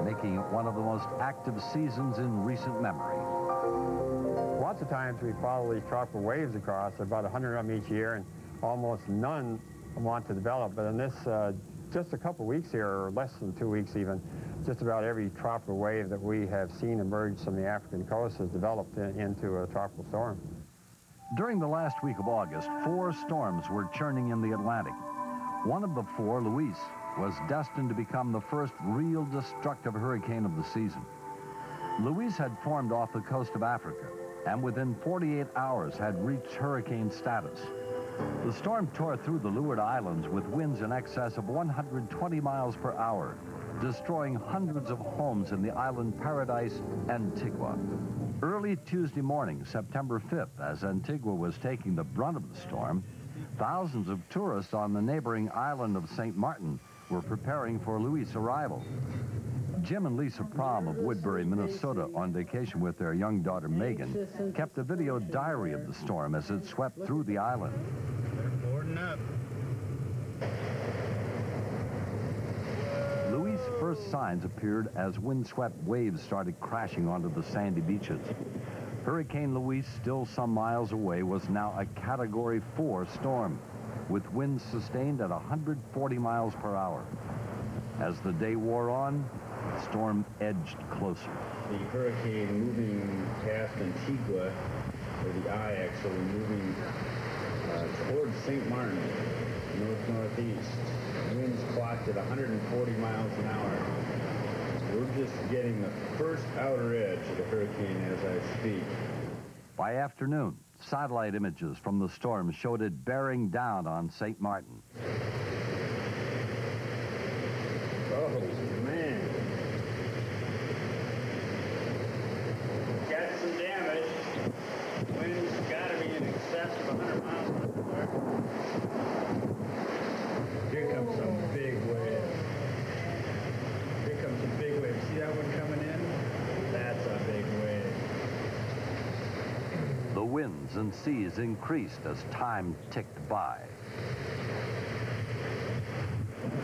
making it one of the most active seasons in recent memory. Lots of times we follow these tropical waves across, about 100 of them each year, and almost none want to develop. But in this, just a couple weeks here, or less than 2 weeks even, just about every tropical wave that we have seen emerge from the African coast has developed into a tropical storm. During the last week of August, 4 storms were churning in the Atlantic. One of the 4, Luis, was destined to become the first real destructive hurricane of the season. Luis had formed off the coast of Africa, and within 48 hours had reached hurricane status. The storm tore through the Leeward Islands with winds in excess of 120 miles per hour, destroying hundreds of homes in the island paradise Antigua. Early Tuesday morning, September 5th, as Antigua was taking the brunt of the storm, thousands of tourists on the neighboring island of St. Martin were preparing for Luis' arrival. Jim and Lisa Prom of Woodbury, Minnesota, on vacation with their young daughter Megan, kept a video diary of the storm as it swept through the island. Boarding up. Luis' first signs appeared as windswept waves started crashing onto the sandy beaches. Hurricane Luis, still some miles away, was now a Category 4 storm, with winds sustained at 140 miles per hour. As the day wore on, the storm edged closer. The hurricane moving past Antigua, or the eye actually moving towards St. Martin, north-northeast. Winds clocked at 140 miles an hour. We're just getting the first outer edge of the hurricane as I speak. By afternoon, satellite images from the storm showed it bearing down on St. Martin. Oh, man. Got some damage. Wind's got to be in excess of 100 miles per hour. Here comes some big wave. Here comes a big wave. See that one coming in? That's a big wave. The winds and seas increased as time ticked by.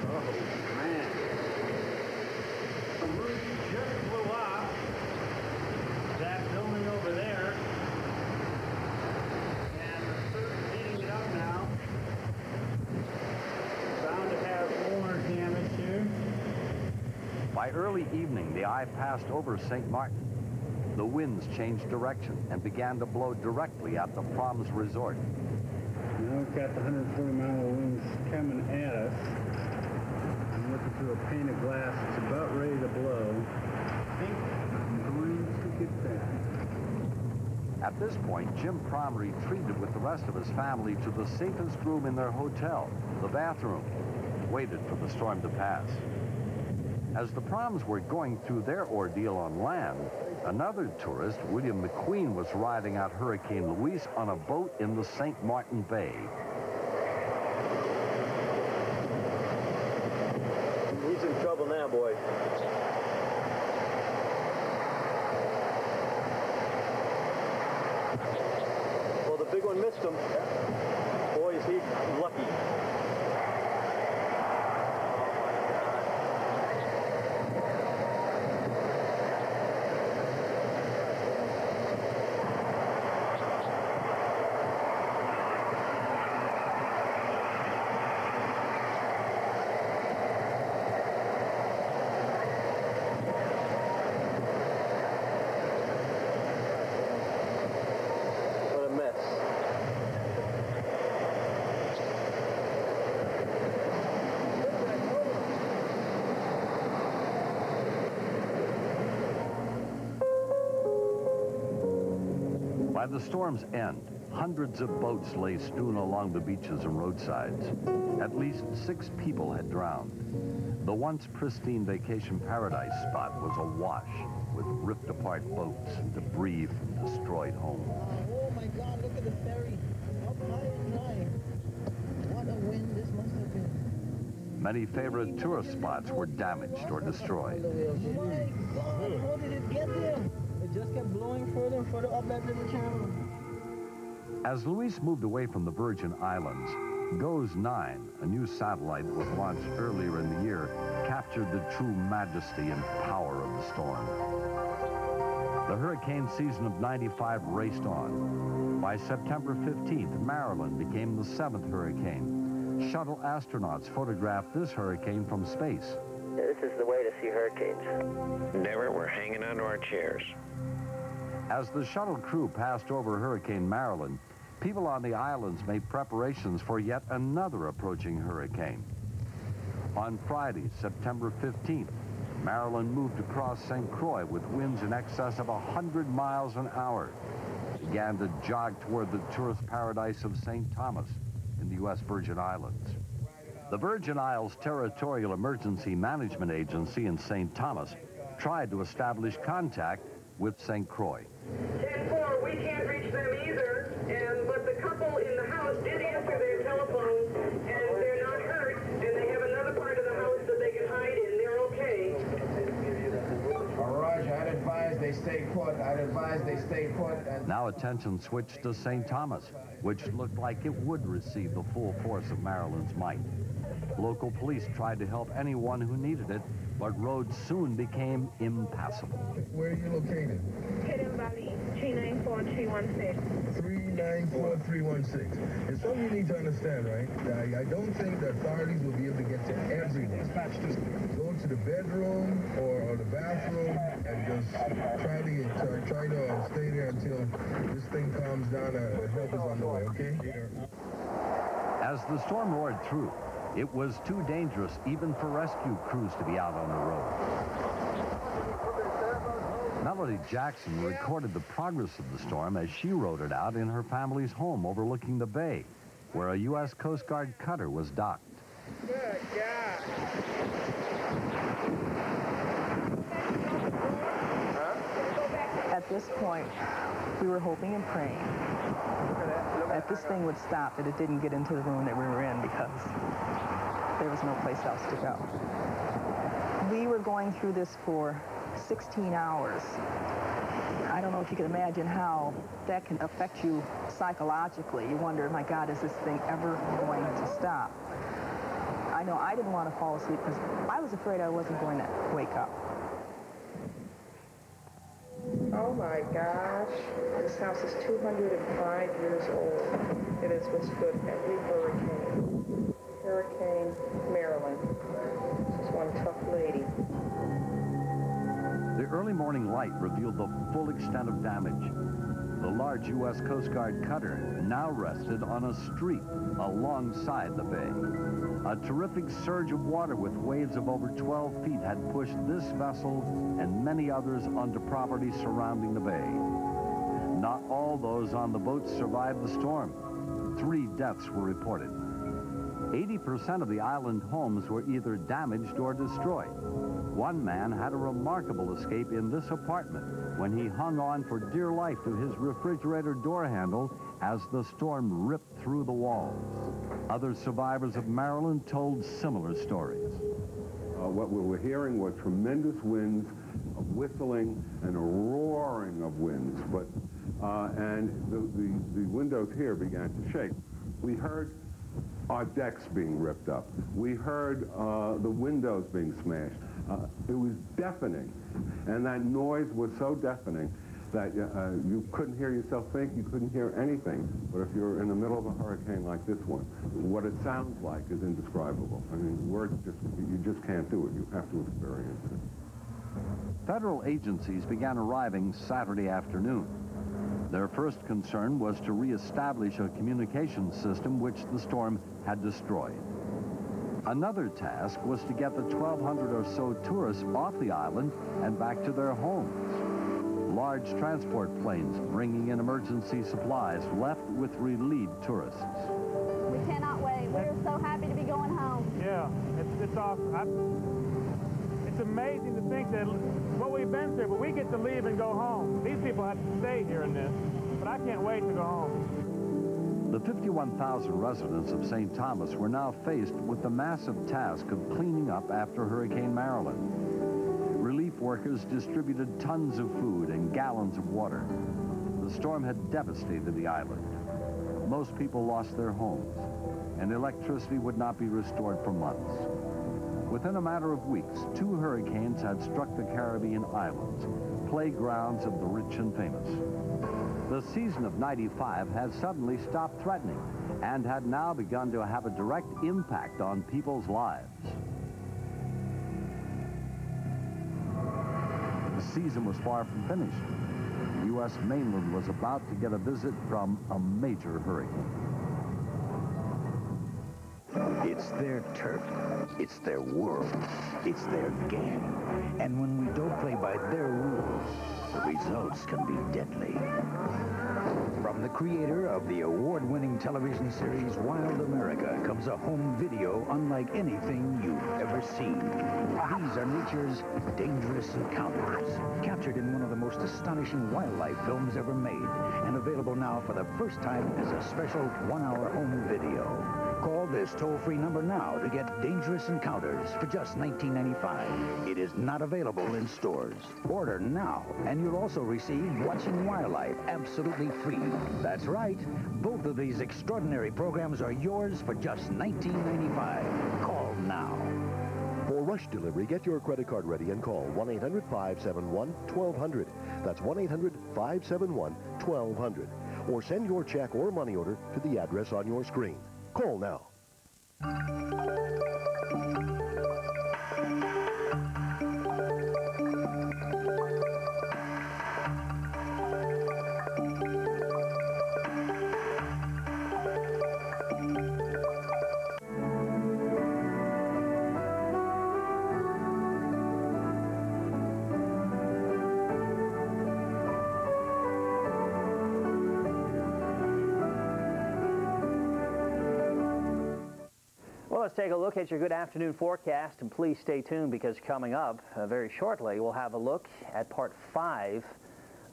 Oh, man. The roof just blew off. That building over there. And the surf is heating it up now. Bound to have more damage here. By early evening, the eye passed over St. Martin. The winds changed direction and began to blow directly at the Prom's resort. Now we've got the 140-mile winds coming at us. I'm looking through a pane of glass. It's about ready to blow. I think I'm going to get that. At this point, Jim Prom retreated with the rest of his family to the safest room in their hotel, the bathroom, and waited for the storm to pass. As the Proms were going through their ordeal on land, another tourist, William McQueen, was riding out Hurricane Luis on a boat in the St. Martin Bay. He's in trouble now, boy. Well, the big one missed him. Boy, is he lucky. By the storm's end, hundreds of boats lay strewn along the beaches and roadsides. At least 6 people had drowned. The once pristine vacation paradise spot was awash with ripped-apart boats and debris from destroyed homes. Oh, my God, look at the ferry. Up high and dry. What a wind this must have been. Many favorite tourist spots were damaged or destroyed. Oh, my God, how did it get there? It just kept blowing further and further up that little channel. As Luis moved away from the Virgin Islands, GOES 9, a new satellite that was launched earlier in the year, captured the true majesty and power of the storm. The hurricane season of '95 raced on. By September 15th, Marilyn became the 7th hurricane. Shuttle astronauts photographed this hurricane from space. This is the way to see hurricanes. Never, we're hanging onto our chairs. As the shuttle crew passed over Hurricane Marilyn, People on the islands made preparations for yet another approaching hurricane. On Friday, September 15th, Marilyn moved across St. Croix with winds in excess of 100 miles an hour. It began to jog toward the tourist paradise of St. Thomas in the U.S. Virgin Islands. The Virgin Isles Territorial Emergency Management Agency in St. Thomas tried to establish contact with St. Croix. 10-4, we can't reach them either, but the couple in the house did answer their telephones, and they're not hurt, and they have another part of the house that they can hide in. They're okay. Roger, I'd advise they stay put. I'd advise they stay put. Now attention switched to St. Thomas, which looked like it would receive the full force of Marilyn's might. Local police tried to help anyone who needed it, but roads soon became impassable. Where are you located? Hidden Valley, 394-316. 394-316. It's something you need to understand, right? I don't think the authorities will be able to get to everyone. Go to the bedroom or the bathroom and just try to stay there until this thing calms down and help is on the way, okay? As the storm roared through, it was too dangerous even for rescue crews to be out on the road. Melody Jackson recorded the progress of the storm as she rode it out in her family's home overlooking the bay, where a U.S. Coast Guard cutter was docked. Good God. At this point, we were hoping and praying that this thing would stop, that it didn't get into the room that we were in, because there was no place else to go. We were going through this for 16 hours. I don't know if you can imagine how that can affect you psychologically. You wonder, my God, is this thing ever going to stop? I know I didn't want to fall asleep because I was afraid I wasn't going to wake up. Oh my gosh, this house is 205 years old. It has withstood every hurricane. Hurricane Marilyn. She's one tough lady. The early morning light revealed the full extent of damage. The large U.S. Coast Guard cutter now rested on a street alongside the bay. A terrific surge of water with waves of over 12 feet had pushed this vessel and many others onto property surrounding the bay. Not all those on the boat survived the storm. 3 deaths were reported. 80% of the island homes were either damaged or destroyed. One man had a remarkable escape in this apartment when he hung on for dear life to his refrigerator door handle as the storm ripped through the walls. Other survivors of Marilyn told similar stories. What we were hearing were tremendous winds, a whistling and a roaring of winds, and the windows here began to shake. We heard our decks being ripped up. We heard the windows being smashed. It was deafening, and that noise was so deafening that you couldn't hear yourself think, you couldn't hear anything. But if you're in the middle of a hurricane like this one, what it sounds like is indescribable. I mean, words you just can't do it. You have to experience it. Federal agencies began arriving Saturday afternoon. Their first concern was to reestablish a communications system which the storm had destroyed. Another task was to get the 1,200 or so tourists off the island and back to their homes. Large transport planes bringing in emergency supplies left with relieved tourists. We cannot wait. We're so happy to be going home. Yeah, it's awesome. It's amazing to think that what we've been through, but we get to leave and go home. These people have to stay here in this, but I can't wait to go home. The 51,000 residents of St. Thomas were now faced with the massive task of cleaning up after Hurricane Marilyn. Relief workers distributed tons of food and gallons of water. The storm had devastated the island. Most people lost their homes, and electricity would not be restored for months. Within a matter of weeks, 2 hurricanes had struck the Caribbean islands, playgrounds of the rich and famous. The season of '95 had suddenly stopped threatening and had now begun to have a direct impact on people's lives. The season was far from finished. the U.S. mainland was about to get a visit from a major hurricane. It's their turf. It's their world. It's their game. And when we don't play by their rules, the results can be deadly. From the creator of the award-winning television series Wild America comes a home video unlike anything you've ever seen. These are nature's dangerous encounters, captured in one of the most astonishing wildlife films ever made, and available now for the first time as a special one-hour home video. Call this toll-free number now to get Dangerous Encounters for just $19.95. It is not available in stores. Order now, and you'll also receive Watching Wildlife absolutely free. That's right. Both of these extraordinary programs are yours for just $19.95. Call now. For rush delivery, get your credit card ready and call 1-800-571-1200. That's 1-800-571-1200. Or send your check or money order to the address on your screen. Call now. Let's take a look at your good afternoon forecast, and please stay tuned because coming up very shortly we'll have a look at part 5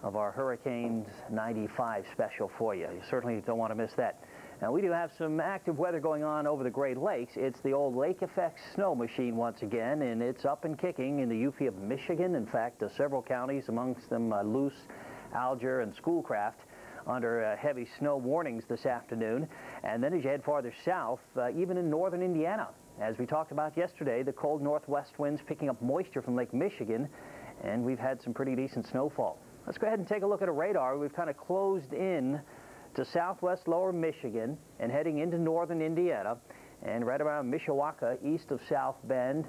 of our Hurricane 95 special for you. You certainly don't want to miss that. Now, we do have some active weather going on over the Great Lakes. It's the old lake effect snow machine once again, and it's up and kicking in the UP of Michigan. In fact, several counties, amongst them Luce, Alger, and Schoolcraft, under heavy snow warnings this afternoon. And then as you head farther south, even in northern Indiana, as we talked about yesterday, the cold northwest winds picking up moisture from Lake Michigan, and we've had some pretty decent snowfall. Let's go ahead and take a look at a radar. We've kind of closed in to southwest lower Michigan and heading into northern Indiana, and right around Mishawaka, east of South Bend,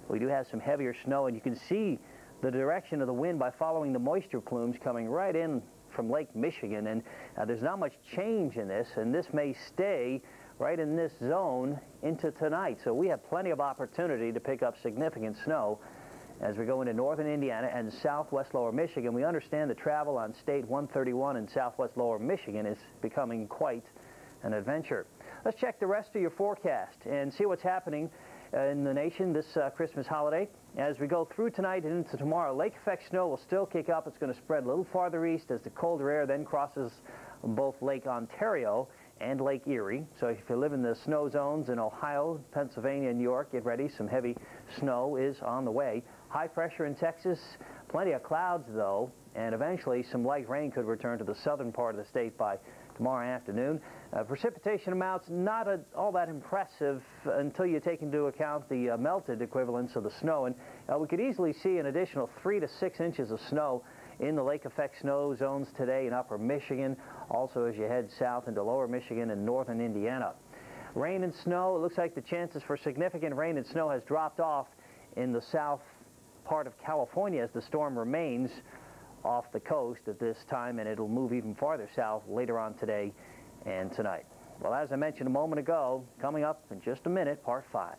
we do have some heavier snow, and you can see the direction of the wind by following the moisture plumes coming right in from Lake Michigan, and there's not much change in this, and this may stay right in this zone into tonight. So we have plenty of opportunity to pick up significant snow as we go into northern Indiana and southwest lower Michigan. We understand the travel on State 131 in southwest lower Michigan is becoming quite an adventure. Let's check the rest of your forecast and see what's happening in the nation this Christmas holiday. As we go through tonight and into tomorrow, lake effect snow will still kick up. It's going to spread a little farther east as the colder air then crosses both Lake Ontario and Lake Erie. So if you live in the snow zones in Ohio, Pennsylvania, and New York, get ready. Some heavy snow is on the way. High pressure in Texas, plenty of clouds though, and eventually some light rain could return to the southern part of the state by tomorrow afternoon. Precipitation amounts not all that impressive until you take into account the melted equivalents of the snow, and we could easily see an additional 3 to 6 inches of snow in the lake effect snow zones today in upper Michigan, also as you head south into lower Michigan and northern Indiana. Rain and snow, it looks like the chances for significant rain and snow has dropped off in the south part of California as the storm remains off the coast at this time, and it'll move even farther south later on today and tonight. Well, as I mentioned a moment ago, coming up in just a minute, part 5.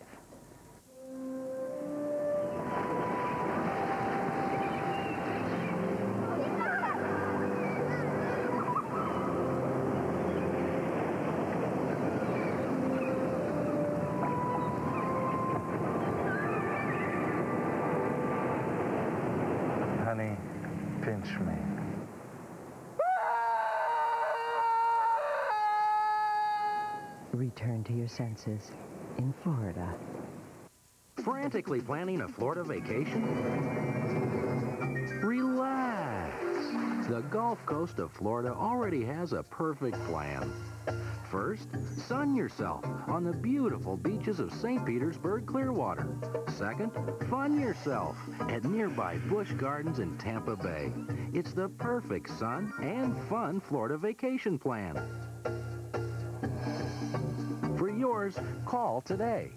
Honey, pinch me. Return to your senses in Florida. Frantically planning a Florida vacation? Relax. The Gulf Coast of Florida already has a perfect plan. First, sun yourself on the beautiful beaches of St. Petersburg, Clearwater. Second, fun yourself at nearby Busch Gardens in Tampa Bay. It's the perfect sun and fun Florida vacation plan. For yours, call today.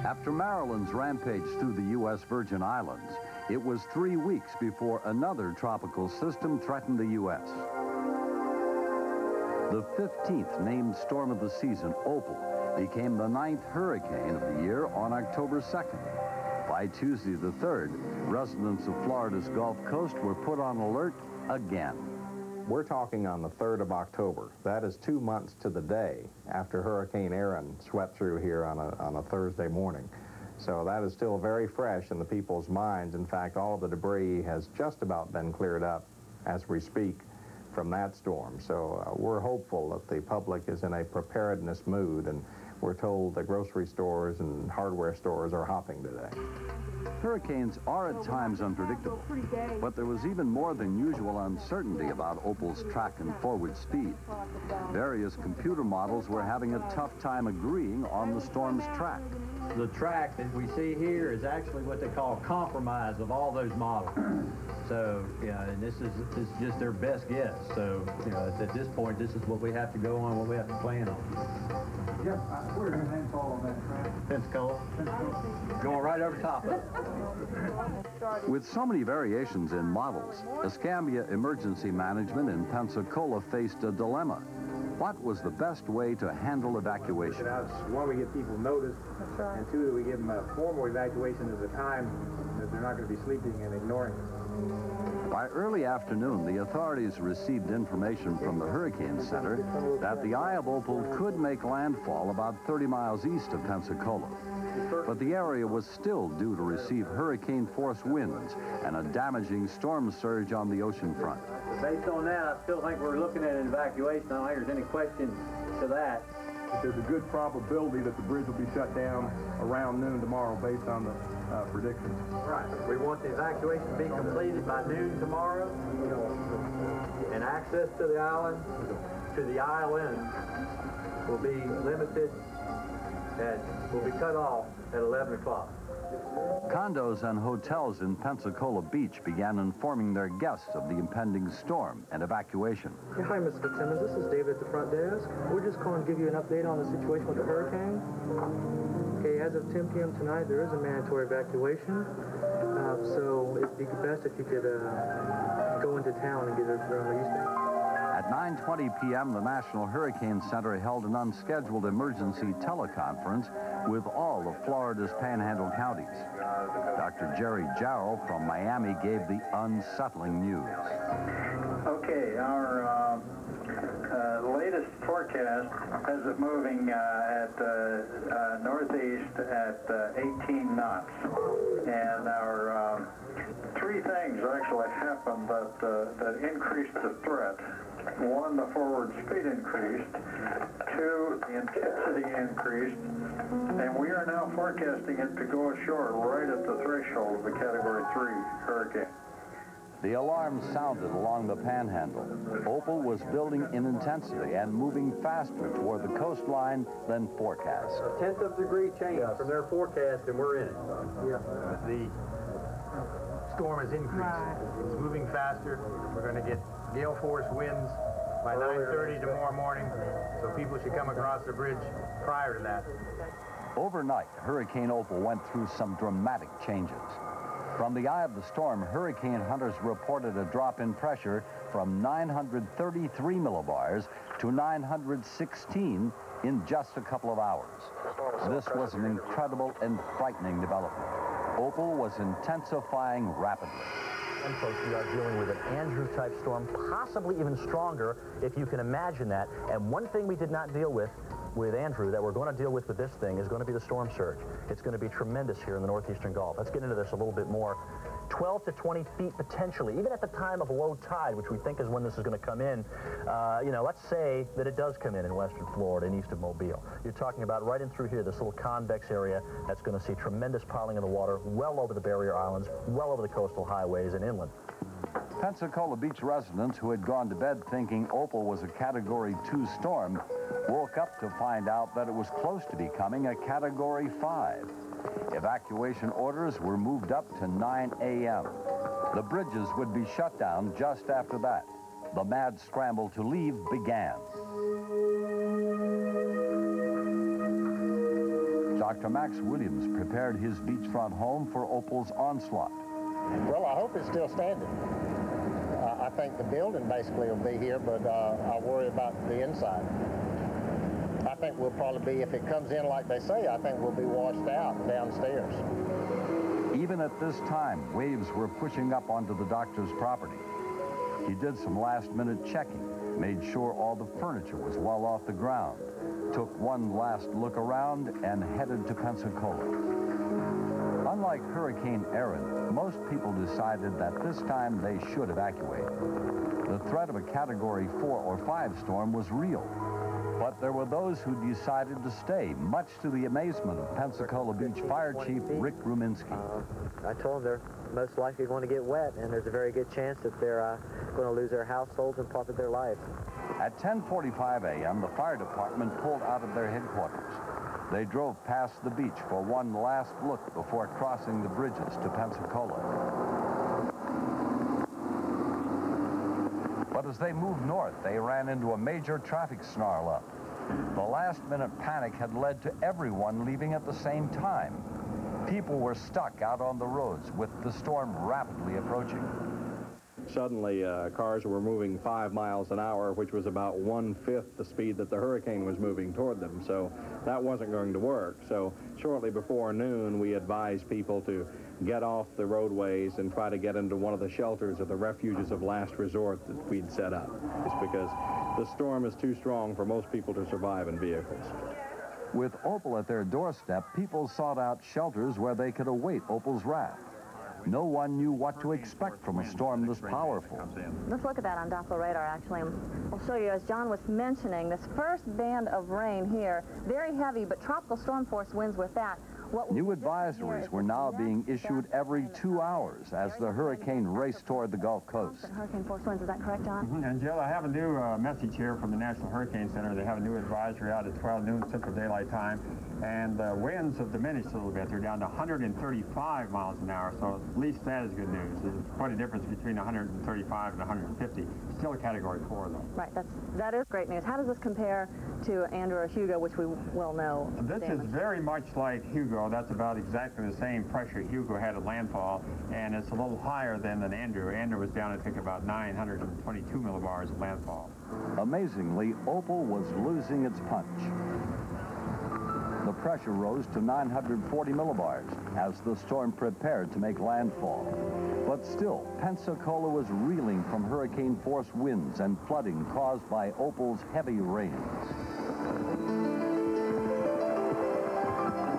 After Maryland's rampage through the U.S. Virgin Islands, it was 3 weeks before another tropical system threatened the U.S. The 15th named storm of the season, Opal, became the 9th hurricane of the year on October 2nd. By Tuesday the 3rd, residents of Florida's Gulf Coast were put on alert again. We're talking on the 3rd of October. That is 2 months to the day after Hurricane Aaron swept through here on a Thursday morning. So that is still very fresh in the people's minds. In fact, all of the debris has just about been cleared up as we speak from that storm. So we're hopeful that the public is in a preparedness mood, and we're told the grocery stores and hardware stores are hopping today. Hurricanes are at times unpredictable, but there was even more than usual uncertainty about Opal's track and forward speed. Various computer models were having a tough time agreeing on the storm's track. The track that we see here is actually what they call compromise of all those models. So, and this is just their best guess. So, at this point, this is what we have to go on, what we have to plan on. Yep, where's your name fall on that track? Pensacola. Going right over top of it. With so many variations in models, Escambia Emergency Management in Pensacola faced a dilemma. What was the best way to handle evacuation? One, we get people noticed, and two, that we give them a formal evacuation at a time that they're not going to be sleeping and ignoring us. By early afternoon, the authorities received information from the Hurricane Center that the eye of Opal could make landfall about 30 miles east of Pensacola. But the area was still due to receive hurricane-force winds and a damaging storm surge on the ocean front. Based on that, I still think we're looking at an evacuation. I don't think there's any question to that. There's a good probability that the bridge will be shut down around noon tomorrow based on the predictions. Right. We want the evacuation to be completed by noon tomorrow, and access to the island, will be limited will be cut off at 11 o'clock. Condos and hotels in Pensacola Beach began informing their guests of the impending storm and evacuation. Yeah, hi, Mr. Fitzsimmons. This is David at the front desk. We're just calling to give you an update on the situation with the hurricane. Okay, as of 10 p.m. tonight, there is a mandatory evacuation. So it'd be best if you could go into town and get it released. At 9:20 p.m., the National Hurricane Center held an unscheduled emergency teleconference with all of Florida's panhandle counties. Dr. Jerry Jarrell from Miami gave the unsettling news. Okay, our latest forecast has it moving at northeast at 18 knots. And our three things actually happened that increased the threat. One, the forward speed increased. Two, the intensity increased. And we are now forecasting it to go ashore right at the threshold of the Category 3 hurricane. The alarm sounded along the panhandle. Opal was building in intensity and moving faster toward the coastline than forecast. A tenth of a degree change from their forecast, and we're in it. The storm has increased. Right. It's moving faster. We're going to get gale force winds by 9:30 tomorrow morning, so people should come across the bridge prior to that. Overnight, Hurricane Opal went through some dramatic changes. From the eye of the storm, hurricane hunters reported a drop in pressure from 933 millibars to 916 in just a couple of hours. This was an incredible and frightening development. Opal was intensifying rapidly. And folks, we are dealing with an Andrew-type storm, possibly even stronger, if you can imagine that. And one thing we did not deal with Andrew, that we're going to deal with this thing, is going to be the storm surge. It's going to be tremendous here in the northeastern Gulf. Let's get into this a little bit more. 12 to 20 feet potentially, even at the time of low tide, which we think is when this is going to come in. Let's say that it does come in western Florida and east of Mobile. You're talking about right in through here, this little convex area that's going to see tremendous piling of the water well over the barrier islands, well over the coastal highways and inland. Pensacola Beach residents who had gone to bed thinking Opal was a Category 2 storm woke up to find out that it was close to becoming a Category 5. Evacuation orders were moved up to 9 a.m. The bridges would be shut down just after that. The mad scramble to leave began. Dr. Max Williams prepared his beachfront home for Opal's onslaught. Well, I hope it's still standing. I think the building basically will be here, but I worry about the inside. I think we'll probably be, if it comes in like they say, I think we'll be washed out downstairs. Even at this time, waves were pushing up onto the doctor's property. He did some last-minute checking, made sure all the furniture was well off the ground, took one last look around, and headed to Pensacola. Unlike Hurricane Erin, most people decided that this time they should evacuate. The threat of a Category 4 or 5 storm was real. But there were those who decided to stay, much to the amazement of Pensacola Beach Fire Chief Rick Ruminski. I told them they're most likely going to get wet, and there's a very good chance that they're going to lose their households and part of their lives. At 10:45 a.m., the fire department pulled out of their headquarters. They drove past the beach for one last look before crossing the bridges to Pensacola. But as they moved north, they ran into a major traffic snarl-up. The last-minute panic had led to everyone leaving at the same time. People were stuck out on the roads with the storm rapidly approaching. Suddenly, cars were moving 5 miles an hour, which was about 1/5 the speed that the hurricane was moving toward them. So that wasn't going to work. So shortly before noon, we advised people to get off the roadways and try to get into one of the shelters or the refuges of last resort that we'd set up. It's because the storm is too strong for most people to survive in vehicles. With Opal at their doorstep, people sought out shelters where they could await Opal's wrath. No one knew what to expect from a storm this powerful. Let's look at that on Doppler radar, actually. I'll show you, as John was mentioning, this first band of rain here, very heavy, but tropical storm force winds with that. New advisories were now being issued every 2 hours as the hurricane raced toward the Gulf Coast. Hurricane force winds, is that correct, John? And Jill, I have a new message here from the National Hurricane Center. They have a new advisory out at 12 noon Central Daylight Time, and the winds have diminished a little bit. They're down to 135 miles an hour, so at least that is good news. There's quite a difference between 135 and 150. Still a Category 4, though. Right, that is great news. How does this compare to Andrew or Hugo, which we well know? This is very much like Hugo. That's about exactly the same pressure Hugo had at landfall, and it's a little higher than Andrew. Andrew was down, I think, about 922 millibars at landfall. Amazingly, Opal was losing its punch. The pressure rose to 940 millibars as the storm prepared to make landfall. But still, Pensacola was reeling from hurricane-force winds and flooding caused by Opal's heavy rains.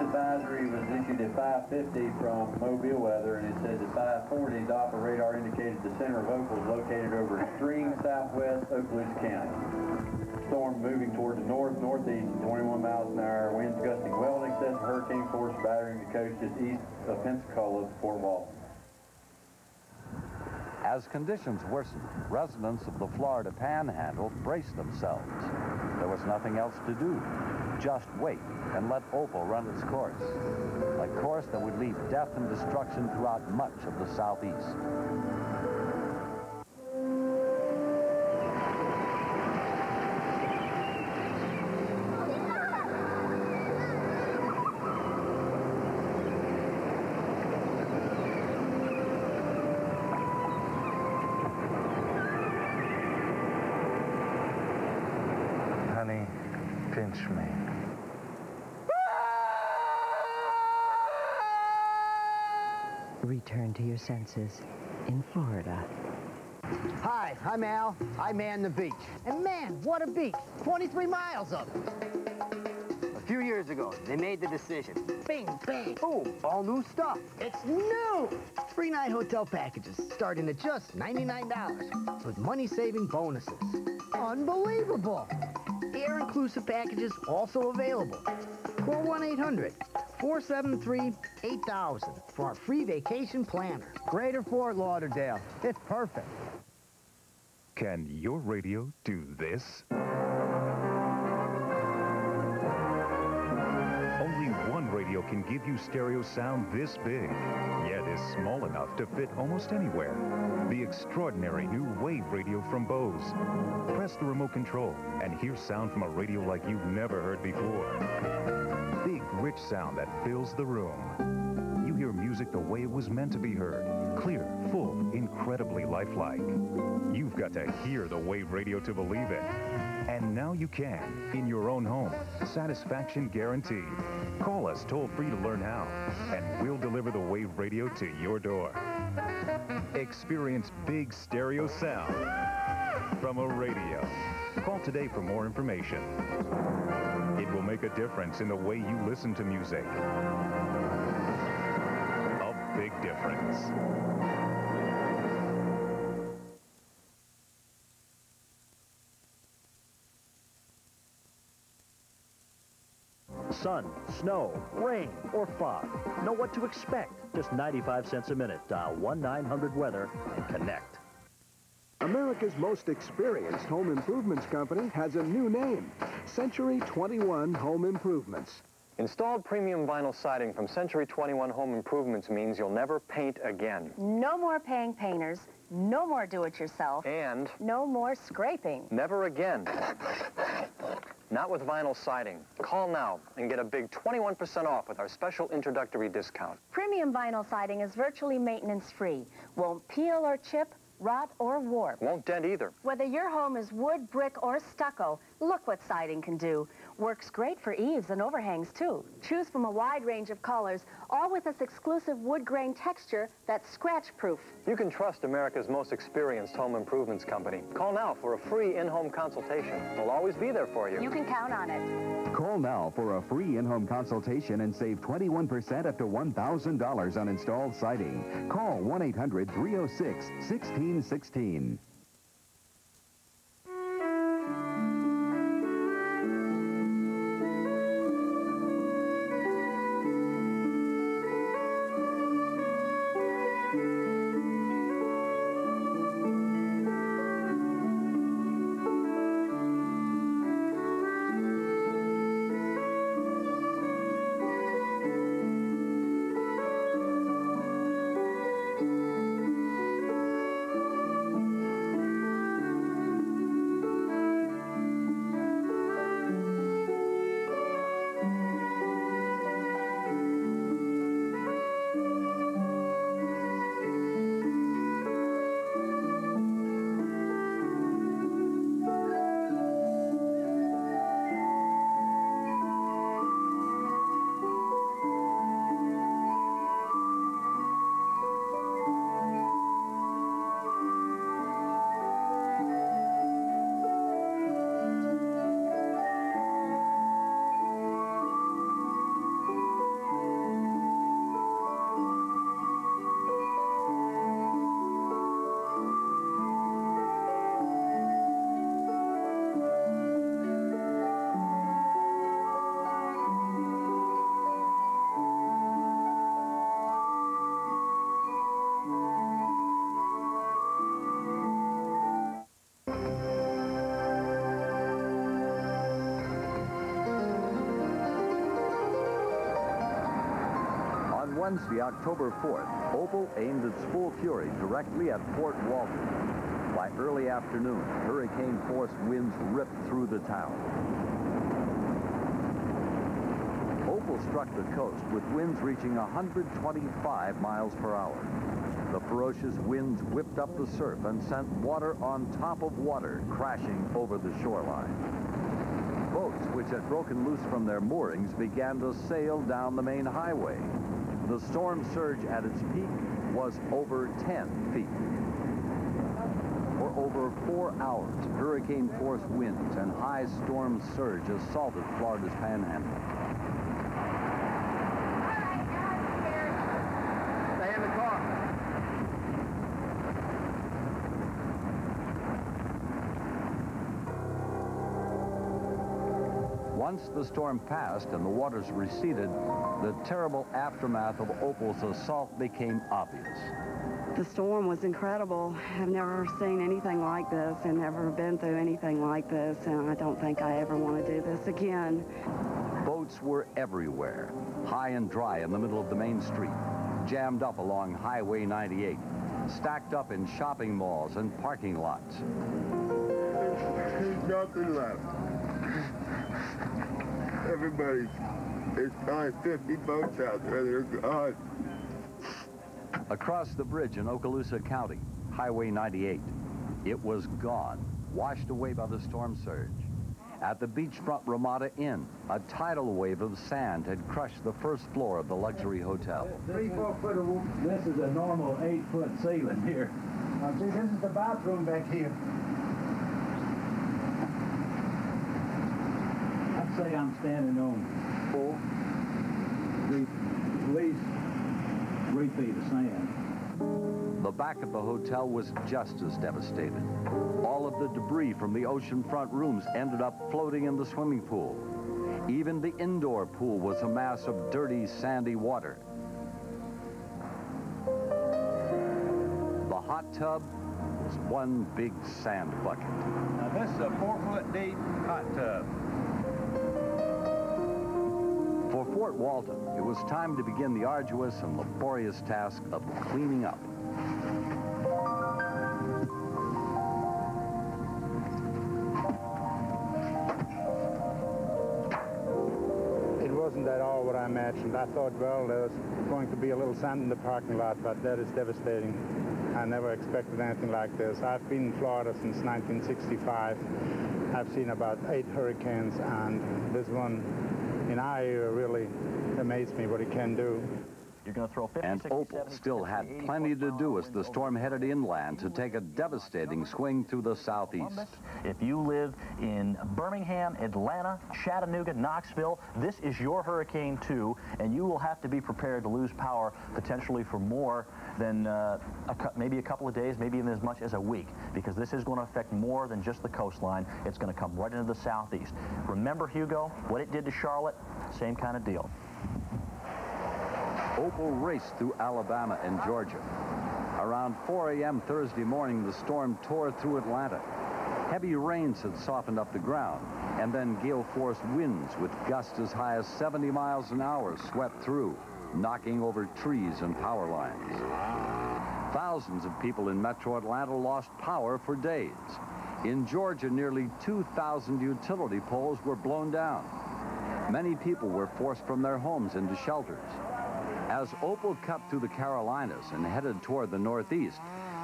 Advisory was issued at 5:50 from Mobile Weather, and it says at 5:40, Doppler radar indicated the center of Opal is located over extreme southwest Oakland County. Storm moving toward the north-northeast at 21 miles an hour, winds gusting well in excess of hurricane force, battering the coast just east of Pensacola to Fort Walton. As conditions worsened, residents of the Florida Panhandle braced themselves. There was nothing else to do. Just wait and let Opal run its course. A course that would leave death and destruction throughout much of the southeast. Honey, pinch me. Return to your senses in Florida. Hi, I'm Al. I man the beach. And man, what a beach. 23 miles of it. A few years ago, they made the decision. Bing, bang, boom, all new stuff. It's new! 3-night hotel packages starting at just $99 with money-saving bonuses. Unbelievable! Air-inclusive packages also available. Call 1-800-473-8000 for our free vacation planner. Greater Fort Lauderdale. It's perfect. Can your radio do this? Only one radio can give you stereo sound this big, yet is small enough to fit almost anywhere. The extraordinary new Wave radio from Bose. Press the remote control and hear sound from a radio like you've never heard before. Big rich sound that fills the room. You hear music the way it was meant to be heard. Clear, full, incredibly lifelike. You've got to hear the Wave Radio to believe it. And now you can, in your own home. Satisfaction guaranteed. Call us toll-free to learn how, and we'll deliver the Wave Radio to your door. Experience big stereo sound from a radio. Call today for more information. It will make a difference in the way you listen to music. A big difference. Sun, snow, rain, or fog. Know what to expect. Just 95 cents a minute. Dial 1-900-WEATHER and connect. America's most experienced home improvements company has a new name, Century 21 Home Improvements. Installed premium vinyl siding from Century 21 Home Improvements means you'll never paint again. No more paying painters, no more do-it-yourself, And no more scraping. never again. Not with vinyl siding. Call now and get a big 21% off with our special introductory discount. Premium vinyl siding is virtually maintenance-free. Won't peel or chip, rot or warp. Won't dent either. Whether your home is wood, brick, or stucco, look what siding can do. Works great for eaves and overhangs, too. Choose from a wide range of colors, all with this exclusive wood grain texture that's scratch-proof. You can trust America's most experienced home improvements company. Call now for a free in-home consultation. We'll always be there for you. You can count on it. Call now for a free in-home consultation and save 21% up to $1,000 on installed siding. Call 1-800-306-1616. Wednesday, October 4th, Opal aimed its full fury directly at Fort Walton. By early afternoon, hurricane-force winds ripped through the town. Opal struck the coast with winds reaching 125 miles per hour. The ferocious winds whipped up the surf and sent water on top of water crashing over the shoreline. Boats, which had broken loose from their moorings, began to sail down the main highway. The storm surge at its peak was over 10 feet. For over 4 hours, hurricane-force winds and high storm surge assaulted Florida's panhandle. Stay in the car. Once the storm passed and the waters receded, the terrible aftermath of Opal's assault became obvious. The storm was incredible. I've never seen anything like this and never been through anything like this, and I don't think I ever want to do this again. Boats were everywhere, high and dry in the middle of the main street, jammed up along Highway 98, stacked up in shopping malls and parking lots. There's nothing left. Everybody's There's probably 50 boats out there that are gone. Across the bridge in Okaloosa County, Highway 98, it was gone, washed away by the storm surge. At the beachfront Ramada Inn, a tidal wave of sand had crushed the first floor of the luxury hotel. 3-4 foot of, this is a normal 8-foot ceiling here. Now see, this is the bathroom back here. I'd say I'm standing on at least 3 feet of sand. The back of the hotel was just as devastated. All of the debris from the oceanfront rooms ended up floating in the swimming pool. Even the indoor pool was a mass of dirty, sandy water. The hot tub was one big sand bucket. Now this is a 4-foot deep hot tub. For Fort Walton, it was time to begin the arduous and laborious task of cleaning up. It wasn't at all what I imagined. I thought, well, there was going to be a little sand in the parking lot, but that is devastating. I never expected anything like this. I've been in Florida since 1965. I've seen about 8 hurricanes, and this one in our area really amazed me what it can do. You're going to throw 50, and 60, Opal 70, still 60, had 80 plenty to do as the winds storm headed inland to take a devastating swing through the southeast. If you live in Birmingham, Atlanta, Chattanooga, Knoxville, this is your hurricane too, and you will have to be prepared to lose power potentially for more than maybe a couple of days, maybe even as much as a week, because this is going to affect more than just the coastline. It's going to come right into the southeast. Remember, Hugo, what it did to Charlotte? Same kind of deal. Opal raced through Alabama and Georgia. Around 4 a.m. Thursday morning, the storm tore through Atlanta. Heavy rains had softened up the ground, and then gale-force winds with gusts as high as 70 miles an hour swept through, knocking over trees and power lines. Thousands of people in metro Atlanta lost power for days. In Georgia, nearly 2,000 utility poles were blown down. Many people were forced from their homes into shelters. As Opal cut through the Carolinas and headed toward the northeast,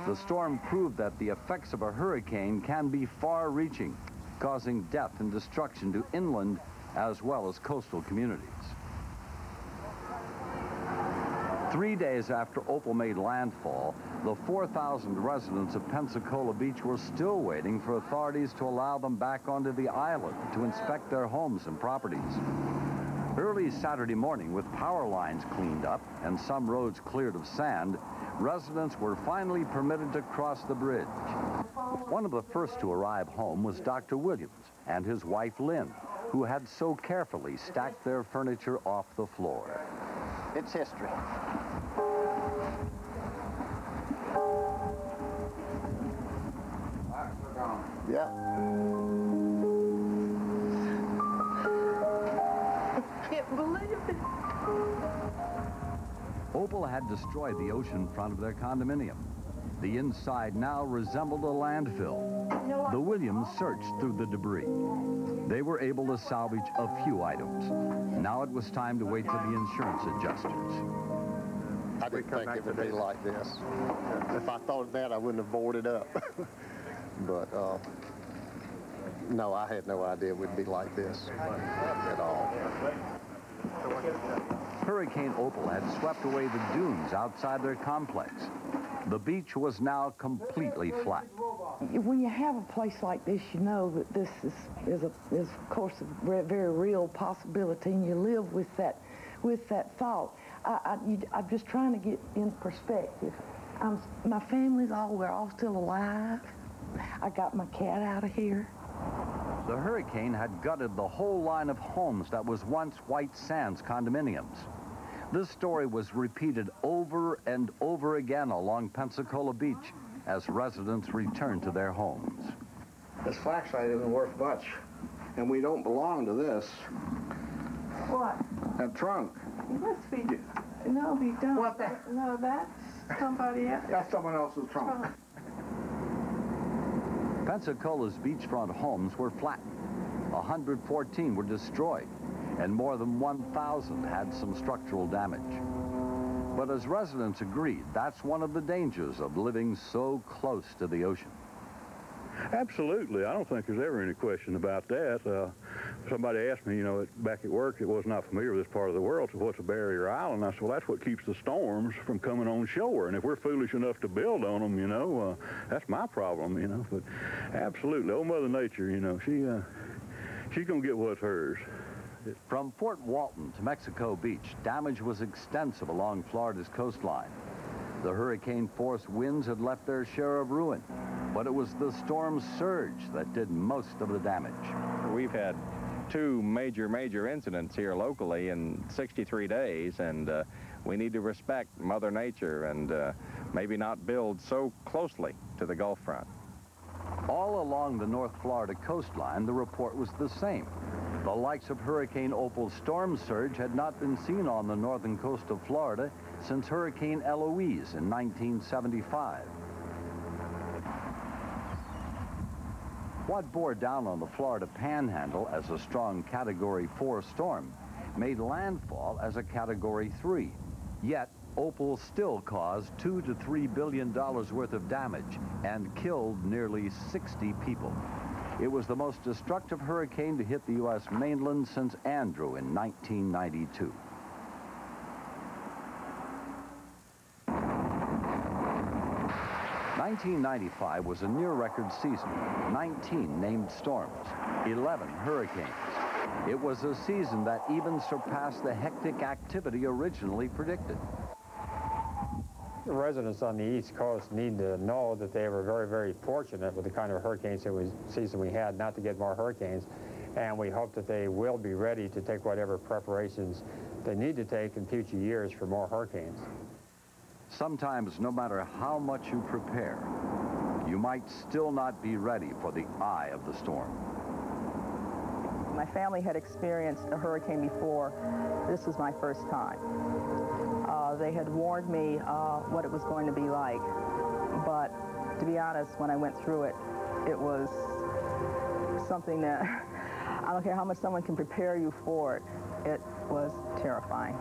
the storm proved that the effects of a hurricane can be far-reaching, causing death and destruction to inland as well as coastal communities. 3 days after Opal made landfall, the 4,000 residents of Pensacola Beach were still waiting for authorities to allow them back onto the island to inspect their homes and properties. Early Saturday morning, with power lines cleaned up and some roads cleared of sand, residents were finally permitted to cross the bridge. One of the first to arrive home was Dr. Williams and his wife Lynn, who had so carefully stacked their furniture off the floor. It's history. Yeah. I can't believe it. Opal had destroyed the ocean front of their condominium. The inside now resembled a landfill. The Williams searched through the debris. They were able to salvage a few items. Now it was time to wait for the insurance adjusters. I didn't think it would be like this. If I thought of that, I wouldn't have boarded up. But, no, I had no idea it would be like this at all. Hurricane Opal had swept away the dunes outside their complex. The beach was now completely flat. When you have a place like this, you know that this is of course a very real possibility, and you live with that thought. I'm just trying to get in perspective. My family's we're all still alive. I got my cat out of here. The hurricane had gutted the whole line of homes that was once White Sands condominiums. This story was repeated over and over again along Pensacola Beach as residents returned to their homes. This flashlight isn't worth much, and we don't belong to this. What? That trunk. You must be. No, we don't. What the? No, that's somebody else. That's someone else's trunk. Pensacola's beachfront homes were flattened. 114 were destroyed. and more than 1,000 had some structural damage. But as residents agreed, that's one of the dangers of living so close to the ocean. Absolutely. I don't think there's ever any question about that. Somebody asked me, you know, back at work, it was not familiar with this part of the world, so what's a barrier island? I said, well, that's what keeps the storms from coming on shore. And if we're foolish enough to build on them, you know, that's my problem, you know. But absolutely, old Mother Nature, you know, she's going to get what's hers. From Fort Walton to Mexico Beach, damage was extensive along Florida's coastline. The hurricane-force winds had left their share of ruin, but it was the storm surge that did most of the damage. We've had two major incidents here locally in 63 days, and we need to respect Mother Nature and maybe not build so closely to the Gulf front. All along the North Florida coastline, the report was the same. The likes of Hurricane Opal's storm surge had not been seen on the northern coast of Florida since Hurricane Eloise in 1975. What bore down on the Florida Panhandle as a strong Category 4 storm made landfall as a Category 3. Yet, Opal still caused $2 to $3 billion worth of damage and killed nearly 60 people. It was the most destructive hurricane to hit the U.S. mainland since Andrew in 1992. '95 was a near-record season. 19 named storms, 11 hurricanes. It was a season that even surpassed the hectic activity originally predicted. The residents on the East Coast need to know that they were very fortunate with the kind of hurricane season we had not to get more hurricanes, and we hope that they will be ready to take whatever preparations they need to take in future years for more hurricanes. Sometimes, no matter how much you prepare, you might still not be ready for the eye of the storm. My family had experienced a hurricane before. This was my first time. They had warned me what it was going to be like, but to be honest, when I went through it, it was something that, I don't care how much someone can prepare you for it, it was terrifying.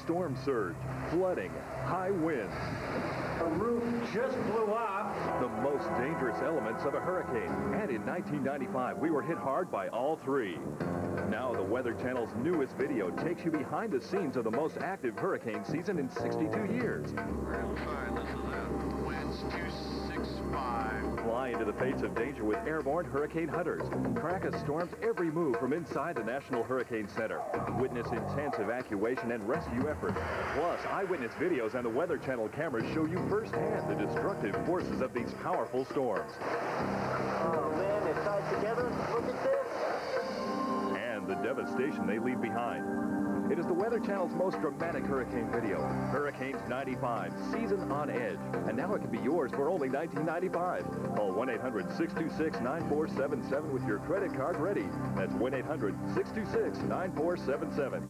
Storm surge, flooding, high winds. The roof just blew off. The most dangerous elements of a hurricane. And in 1995, we were hit hard by all three. Now the Weather Channel's newest video takes you behind the scenes of the most active hurricane season in 62 years. Winds 265. Fly into the face of danger with airborne hurricane hunters. Track a storm's every move from inside the National Hurricane Center. Witness intense evacuation and rescue efforts. Plus, eyewitness videos and the Weather Channel cameras show you firsthand the destructive forces of these powerful storms. Oh man, they're tied together. Look at this. And the devastation they leave behind. It is the Weather Channel's most dramatic hurricane video, Hurricanes 95, Season on Edge. And now it can be yours for only $19.95. Call 1-800-626-9477 with your credit card ready. That's 1-800-626-9477.